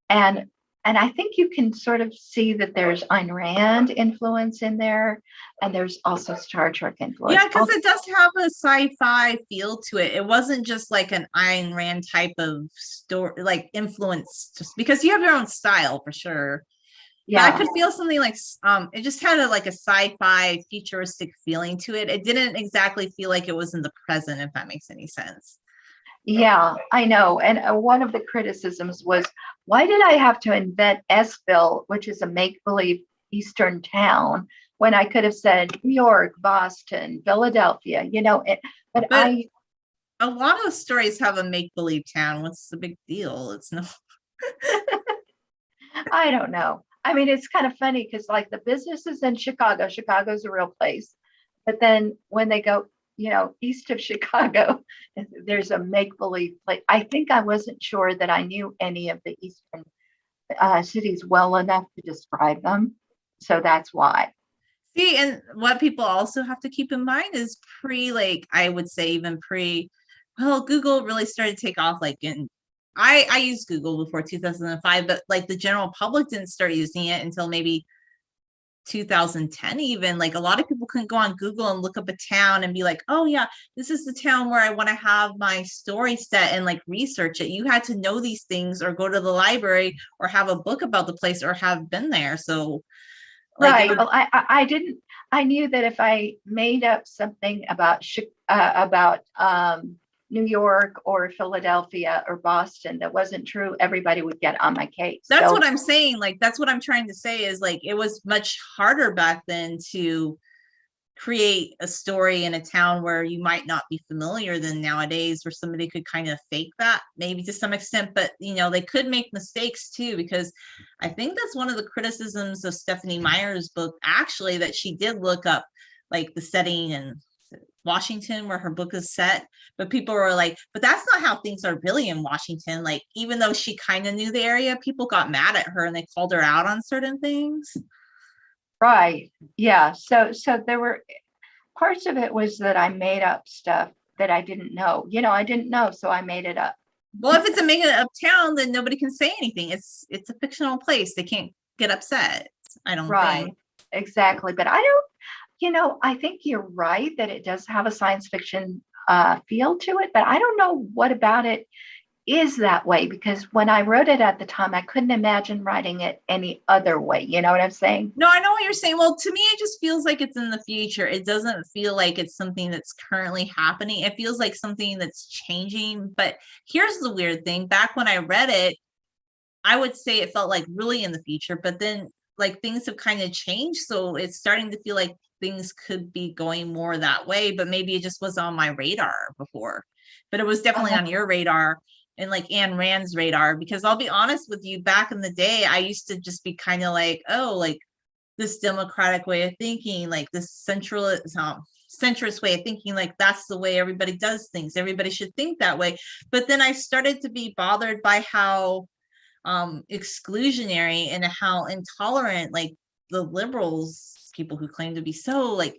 And and I think you can sort of see that there's Ayn Rand influence in there, and there's also Star Trek Yeah, influence. because it does have a sci-fi feel to it. It wasn't just like an Ayn Rand type of story, like influence, just because you have your own style for sure. But I Yeah, could feel something like it just had a like a sci-fi futuristic feeling to it. It didn't exactly feel like it was in the present, if that makes any sense. yeah, I know. And one of the criticisms was, why did I have to invent Esville, which is a make-believe Eastern town, when I could have said New York, Boston, Philadelphia, but But a lot of stories have a make-believe town. What's the big deal? It's no. I don't know. I mean, it's kind of funny because like the businesses in Chicago, Chicago's a real place. But then when they go, east of Chicago, there's a make-believe place. I think I wasn't sure that I knew any of the eastern cities well enough to describe them. So that's why. See, and what people also have to keep in mind is like I would say even well, Google really started to take off like in I used Google before 2005, but like the general public didn't start using it until maybe 2010 even. Like a lot of people couldn't go on Google and look up a town and be like, oh yeah, this is the town where I want to have my story set and like research it. You had to know these things or go to the library or have a book about the place or have been there. So like it Right. would. Well, I didn't. I knew that if I made up something about New York or Philadelphia or Boston that wasn't true, everybody would get on my case. That's what So I'm saying. Like, that's what I'm trying to say is like, it was much harder back then to create a story in a town where you might not be familiar than nowadays, where somebody could kind of fake that maybe to some extent, but they could make mistakes too, because I think that's one of the criticisms of Stephanie Meyer's book, actually, that she did look up like the setting and Washington where her book is set, but people were like, but that's not how things are really in Washington. Like, even though she kind of knew the area, people got mad at her and they called her out on certain things. right, yeah. So there were parts of it was that I made up stuff that I didn't know. I didn't know, so I made it up. Well, if it's a made up town, then nobody can say anything. It's a fictional place. They can't get upset, I don't think. Right, exactly. But I think you're right that it does have a science fiction feel to it, but I don't know what about it is that way because when I wrote it at the time, I couldn't imagine writing it any other way. You know what I'm saying? No, I know what you're saying. Well, to me, it just feels like it's in the future. It doesn't feel like it's something that's currently happening. It feels like something that's changing. But here's the weird thing. Back when I read it, I would say it felt like really in the future, but then like things have kind of changed. So it's starting to feel like things could be going more that way, but maybe it just was on my radar before. But it was definitely Uh, on your radar and like Anne Rand's radar, because I'll be honest with you, back in the day, I used to just be kind of like, oh, like this democratic way of thinking, like this centrist way of thinking, like that's the way everybody does things. Everybody should think that way. But then I started to be bothered by how exclusionary and how intolerant like the liberals, people who claim to be so like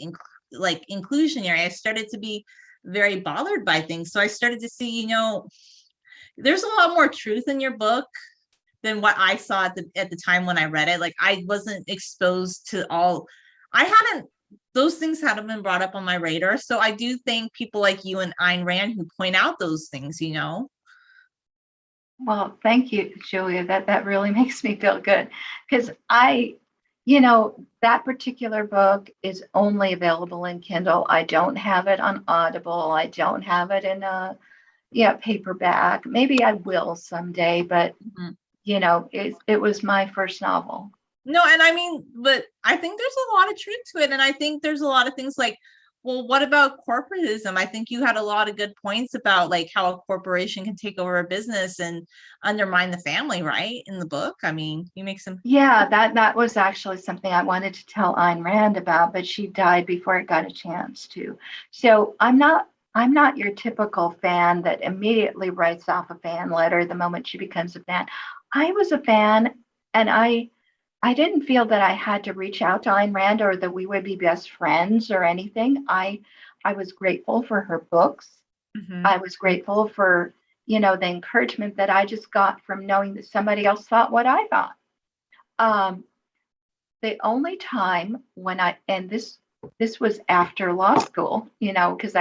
inclusionary, I started to be very bothered by things. So I started to see, there's a lot more truth in your book than what I saw at the time when I read it. Like I wasn't exposed to all. I hadn't those things hadn't been brought up on my radar. So I do thank people like you and Ayn Rand who point out those things. well, thank you, Julia. That really makes me feel good because that particular book is only available in Kindle. I don't have it on Audible. I don't have it in a paperback. Maybe I will someday, but Mhm. it was my first novel. No, and I mean, but I think there's a lot of truth to it. And I think there's a lot of things like Well, what about corporatism? I think you had a lot of good points about like how a corporation can take over a business and undermine the family, right? In the book. I mean, you make some. Yeah, that was actually something I wanted to tell Ayn Rand about, but she died before I got a chance to. So I'm not your typical fan that immediately writes off a fan letter the moment she becomes a fan. I was a fan, and I didn't feel that I had to reach out to Ayn Rand or that we would be best friends or anything. I was grateful for her books. Mhm. I was grateful for, the encouragement that I just got from knowing that somebody else thought what I thought. Um, the only time when and this was after law school, because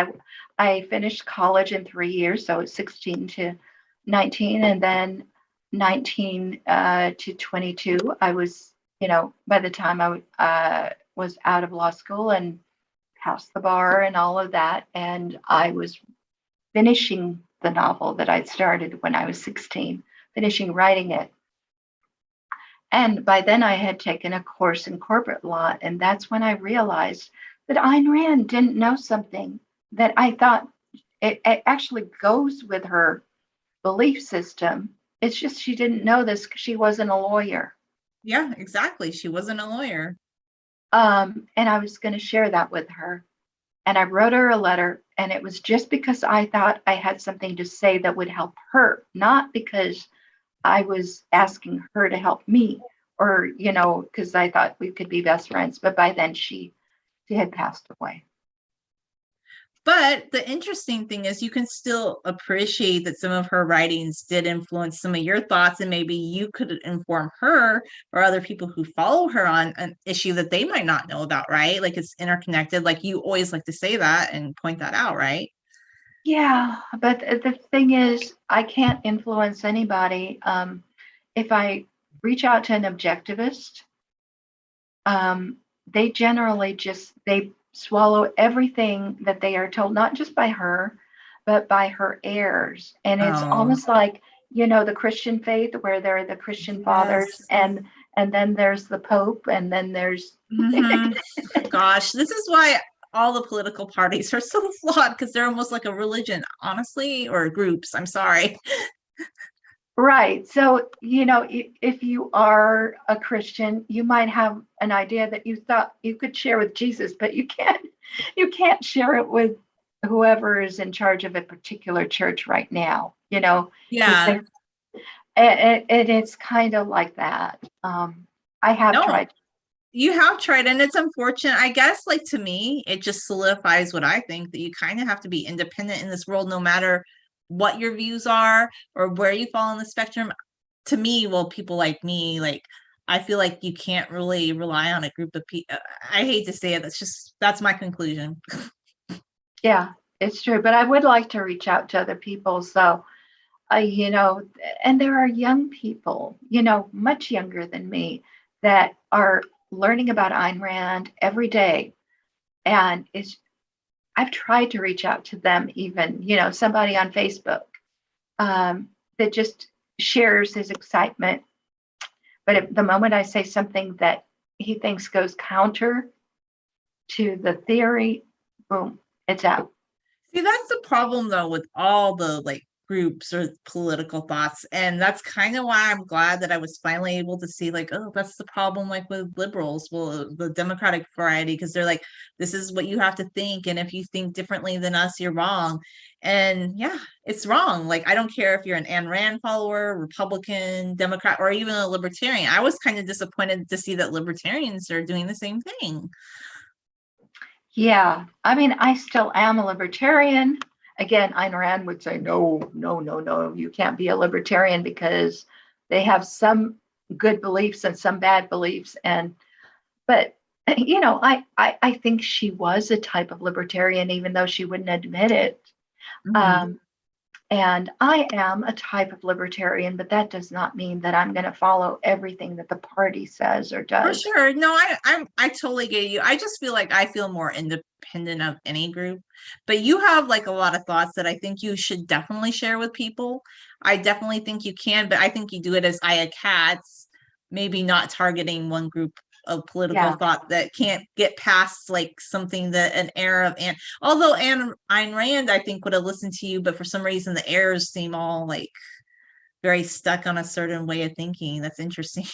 I finished college in 3 years, so it's 16 to 19, and then 19 to 22. I was, by the time I was out of law school and passed the bar and all of that, and I was finishing the novel that I'd started when I was 16, finishing writing it. And by then I had taken a course in corporate law. And that's when I realized that Ayn Rand didn't know something that I thought it actually goes with her belief system. It's just she didn't know this because she wasn't a lawyer. Yeah, exactly. She wasn't a lawyer. And I was going to share that with her. And I wrote her a letter, and it was just because I thought I had something to say that would help her, not because I was asking her to help me or, because I thought we could be best friends. But by then she had passed away. But the interesting thing is you can still appreciate that some of her writings did influence some of your thoughts, and maybe you could inform her or other people who follow her on an issue that they might not know about, right? Like it's interconnected. Like you always like to say that and point that out, right? Yeah, but the thing is, I can't influence anybody. If I reach out to an objectivist, um, they generally they swallow everything that they are told, not just by her, but by her heirs. And it's Oh, almost like, the Christian faith where there are the Christian fathers yes. and then there's the Pope and then there's Hmm. Gosh, this is why all the political parties are so flawed because they're almost like a religion, honestly, or groups. I'm sorry. right. So, if you are a Christian, you might have an idea that you thought you could share with Jesus, but you can't share it with whoever is in charge of a particular church right now, because Yeah. it's kind of like that. I have No, tried. you have tried, and it's unfortunate. I guess, like to me, it just solidifies what I think that you kind of have to be independent in this world, no matter what your views are or where you fall on the spectrum. To me, well, people like me, like I feel like you can't really rely on a group of people. I hate to say it, that's my conclusion. Yeah, it's true. But I would like to reach out to other people. So, you know, and there are young people, much younger than me that are learning about Ayn Rand every day. And I've tried to reach out to them, even, somebody on Facebook that just shares his excitement. But the moment I say something that he thinks goes counter to the theory, boom, it's out. See, that's the problem though with all the like groups or political thoughts. And that's kind of why I'm glad that I was finally able to see like, oh, that's the problem like with liberals, well, the Democratic variety, because they're like, this is what you have to think. And if you think differently than us, you're wrong. And yeah, it's wrong. Like, I don't care if you're an Ayn Rand follower, Republican, Democrat, or even a libertarian. I was kind of disappointed to see that libertarians are doing the same thing. Yeah, I mean, I still am a libertarian. Again, Ayn Rand would say, no, no, no, no, you can't be a libertarian because they have some good beliefs and some bad beliefs. But I think she was a type of libertarian, even though she wouldn't admit it. Mhm. Um, and I am a type of libertarian, but that does not mean that I'm going to follow everything that the party says or For does. sure. No, I totally get you. I just feel like I feel more independent of any group. But you have like a lot of thoughts that I think you should definitely share with people. I definitely think you can, but I think you do it as Aya Katz, maybe not targeting one group of political thought that can't get past like something that an era of although Ayn Rand I think would have listened to you, but for some reason the errors seem all like very stuck on a certain way of thinking. That's interesting.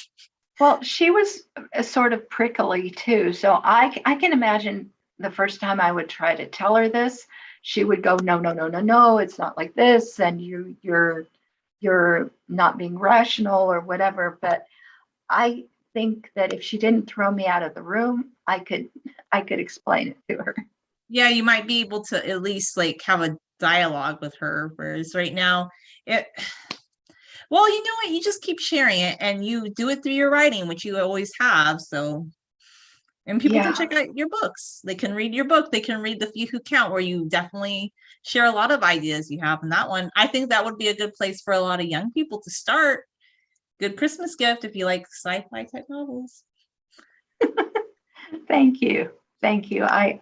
Well, she was sort of prickly too. So I can imagine the first time I would try to tell her this, she would go, no, no, no, no, no, it's not like this. And you're not being rational or whatever. But I think that if she didn't throw me out of the room, I could explain it to her. Yeah, you might be able to at least like have a dialogue with her. Whereas right now, well, you know what? You just keep sharing it and you do it through your writing, which you always have. So, and people can check out your books. They can read your book. They can read The Few Who Count, where you definitely share a lot of ideas you have in that one. I think that would be a good place for a lot of young people to start. Good Christmas gift if you like sci-fi type novels. Thank you. Thank you. I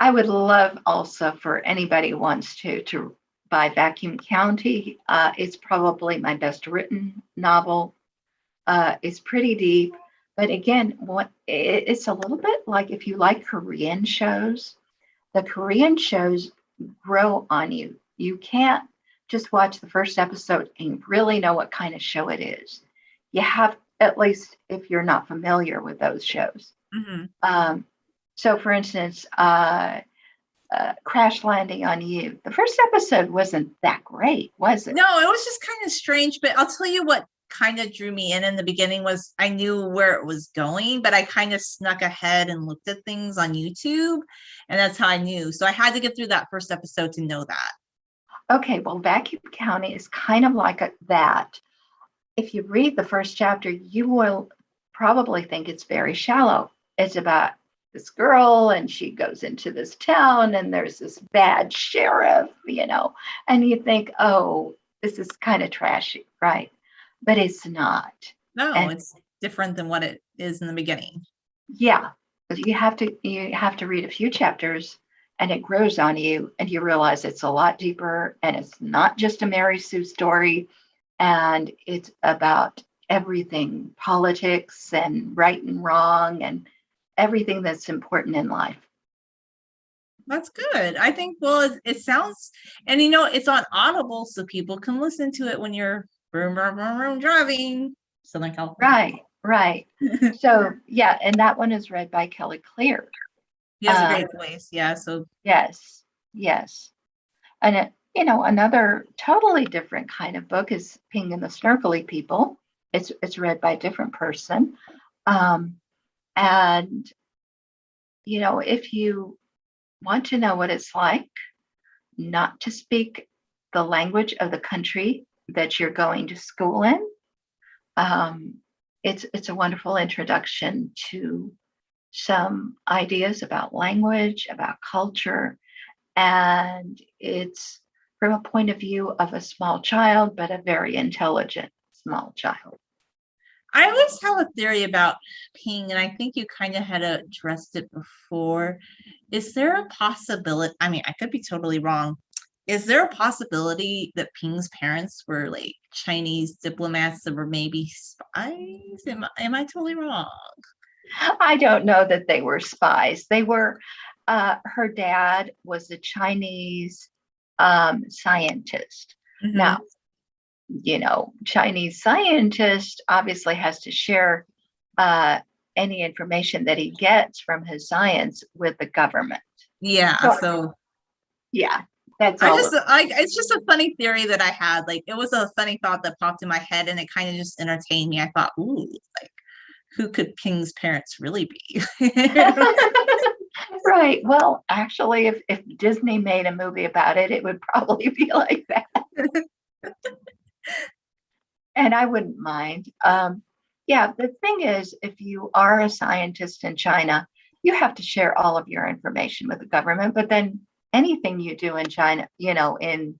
would love also for anybody who wants to buy Vacuum County. It's probably my best written novel. It's pretty deep, but again, it's a little bit like if you like Korean shows, the Korean shows grow on you. You can't just watch the first episode and really know what kind of show it is. You have, at least if you're not familiar with those shows. Mm-hmm. So for instance, Crash Landing on You. The first episode wasn't that great, was it? No, it was just kind of strange, but I'll tell you what kind of drew me in the beginning was I knew where it was going, but I kind of snuck ahead and looked at things on YouTube, and that's how I knew. So I had to get through that first episode to know that. Okay, well, Vacuum County is kind of like that. If you read the first chapter, you will probably think it's very shallow. It's about this girl and she goes into this town and there's this bad sheriff, and you think, oh, this is kind of trashy, right? But it's not. No, it's different than what it is in the beginning. Yeah, you have to read a few chapters and it grows on you and you realize it's a lot deeper and it's not just a Mary Sue story, and it's about everything, politics and right and wrong and everything that's important in life. That's good. I think, well, it sounds, and it's on Audible, so people can listen to it when you're driving. Southern California. Right. So yeah, and that one is read by Kelly Clear. He has a great voice. Yeah. So yes. And another totally different kind of book is Ping and the Snarkly People. It's read by a different person. And if you want to know what it's like not to speak the language of the country that you're going to school in, it's a wonderful introduction to some ideas about language, about culture, and it's from a point of view of a small child, but a very intelligent small child. I always have a theory about Ping, and I think you kind of had addressed it before. Is there a possibility? I mean, I could be totally wrong. Is there a possibility that Ping's parents were like Chinese diplomats that were maybe spies? Am I totally wrong? I don't know that they were spies. They were, her dad was a Chinese scientist. Mm-hmm. Now, Chinese scientist obviously has to share any information that he gets from his science with the government. Yeah. So yeah, that's it's just a funny theory that I had. Like, it was a funny thought that popped in my head and it kind of just entertained me. I thought, ooh, like, who could Ping's parents really be? Right. Well, actually, if Disney made a movie about it, it would probably be like that. And I wouldn't mind. Yeah, the thing is, if you are a scientist in China, you have to share all of your information with the government. But then anything you do in China, in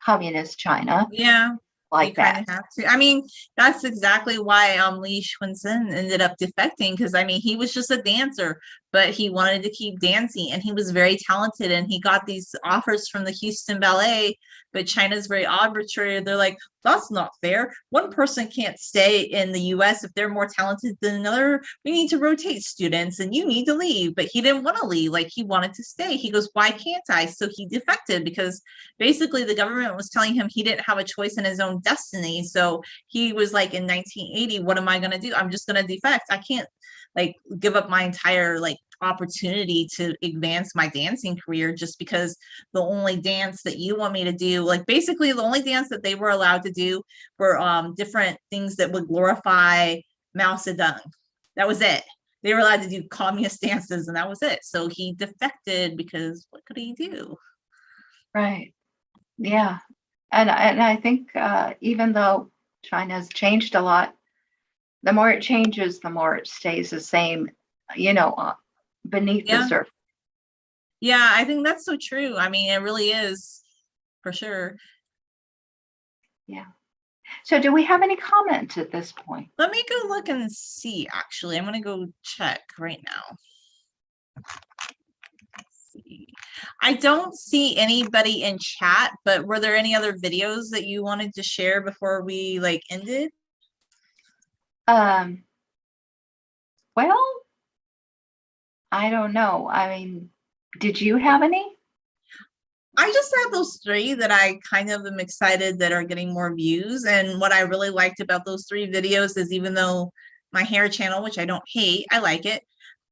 communist China, yeah, like You kind that. of have to. I mean, that's exactly why Lee Shun-sun ended up defecting, because I mean, he was just a dancer, but he wanted to keep dancing, and he was very talented, and he got these offers from the Houston Ballet, but China's very arbitrary. They're like, that's not fair. One person can't stay in the US if they're more talented than another. We need to rotate students, and you need to leave. But he didn't want to leave. Like, he wanted to stay. He goes, why can't I? So he defected, because basically the government was telling him he didn't have a choice in his own destiny. So he was like, in 1980, what am I going to do? I'm just going to defect. I can't like give up my entire like opportunity to advance my dancing career just because the only dance that you want me to do, like basically the only dance that they were allowed to do were different things that would glorify Mao Zedong. That was it. They were allowed to do communist dances, and that was it. So he defected because what could he do? Right. Yeah. And I think even though China's changed a lot, the more it changes, the more it stays the same, beneath the Yeah. surface. Yeah, I think that's so true. I mean, it really is, for sure. Yeah. So do we have any comments at this point? Let me go look and see, actually. I'm going to go check right now. Let's see. I don't see anybody in chat, but were there any other videos that you wanted to share before we like ended? Well, I don't know. I mean, did you have any? I just have those three that I kind of am excited that are getting more views. And what I really liked about those three videos is, even though my hair channel, which I don't hate, I like it,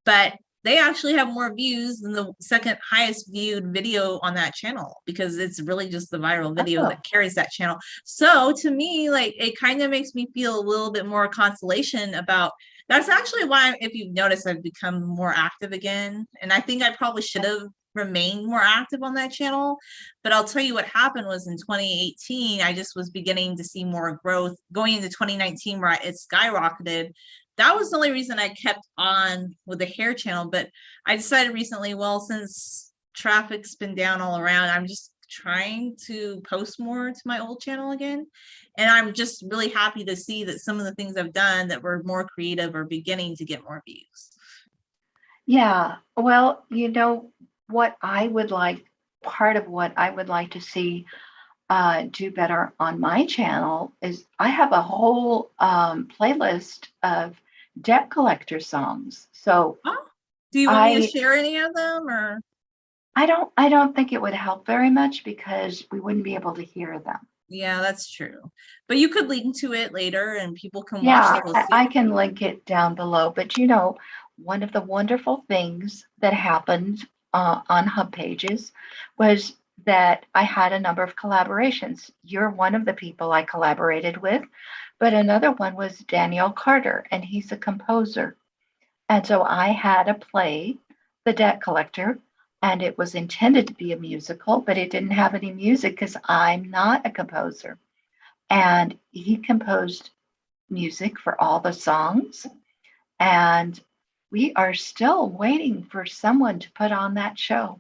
but they actually have more views than the second highest viewed video on that channel, because it's really just the viral video that carries that channel. So to me, like, it kind of makes me feel a little bit more consolation about that's actually why, if you've noticed, I've become more active again. And I think I probably should have remained more active on that channel. But I'll tell you what happened was, in 2018, I just was beginning to see more growth. Going into 2019, where it skyrocketed, that was the only reason I kept on with the hair channel. But I decided recently, well, since traffic's been down all around, I'm just trying to post more to my old channel again. And I'm just really happy to see that some of the things I've done that were more creative are beginning to get more views. Yeah. Well, what I would like, part of what I would like to see do better on my channel is I have a whole playlist of debt collector songs. So do you want me to share any of them, or? I don't think it would help very much because we wouldn't be able to hear them. Yeah, that's true. But you could link to it later and people can Yeah, watch those. I can link it down below. But one of the wonderful things that happened on Hub Pages was that I had a number of collaborations. You're one of the people I collaborated with, but another one was Daniel Carter, and he's a composer. And so I had a play, The Debt Collector, and it was intended to be a musical, but it didn't have any music because I'm not a composer. And he composed music for all the songs. And we are still waiting for someone to put on that show.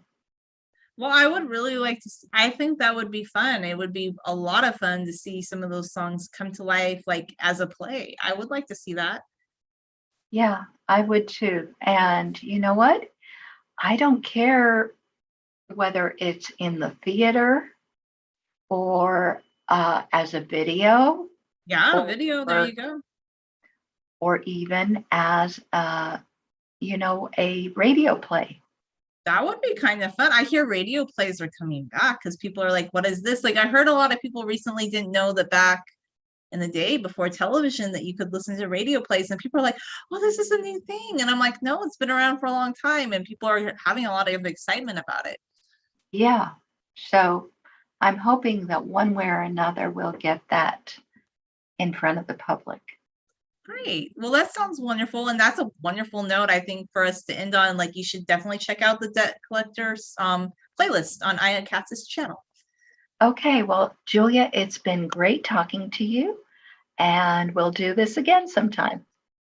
Well, I would really like to see, I think that would be fun. It would be a lot of fun to see some of those songs come to life, like as a play. I would like to see that. Yeah, I would too. And you know what? I don't care whether it's in the theater or as a video. Yeah, video, there you go. Or even as a radio play. That would be kind of fun. I hear radio plays are coming back because people are like, what is this? Like, I heard a lot of people recently didn't know that back in the day before television that you could listen to radio plays, and people are like, oh, this is a new thing. And I'm like, no, it's been around for a long time, and people are having a lot of excitement about it. Yeah. So I'm hoping that one way or another we'll get that in front of the public. Great. Well, that sounds wonderful. And that's a wonderful note, I think, for us to end on. Like, you should definitely check out the Debt Collectors playlist on Eyeglasses channel. Okay. Well, Julia, it's been great talking to you, and we'll do this again sometime.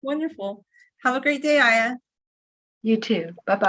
Wonderful. Have a great day, Aya. You too. Bye-bye.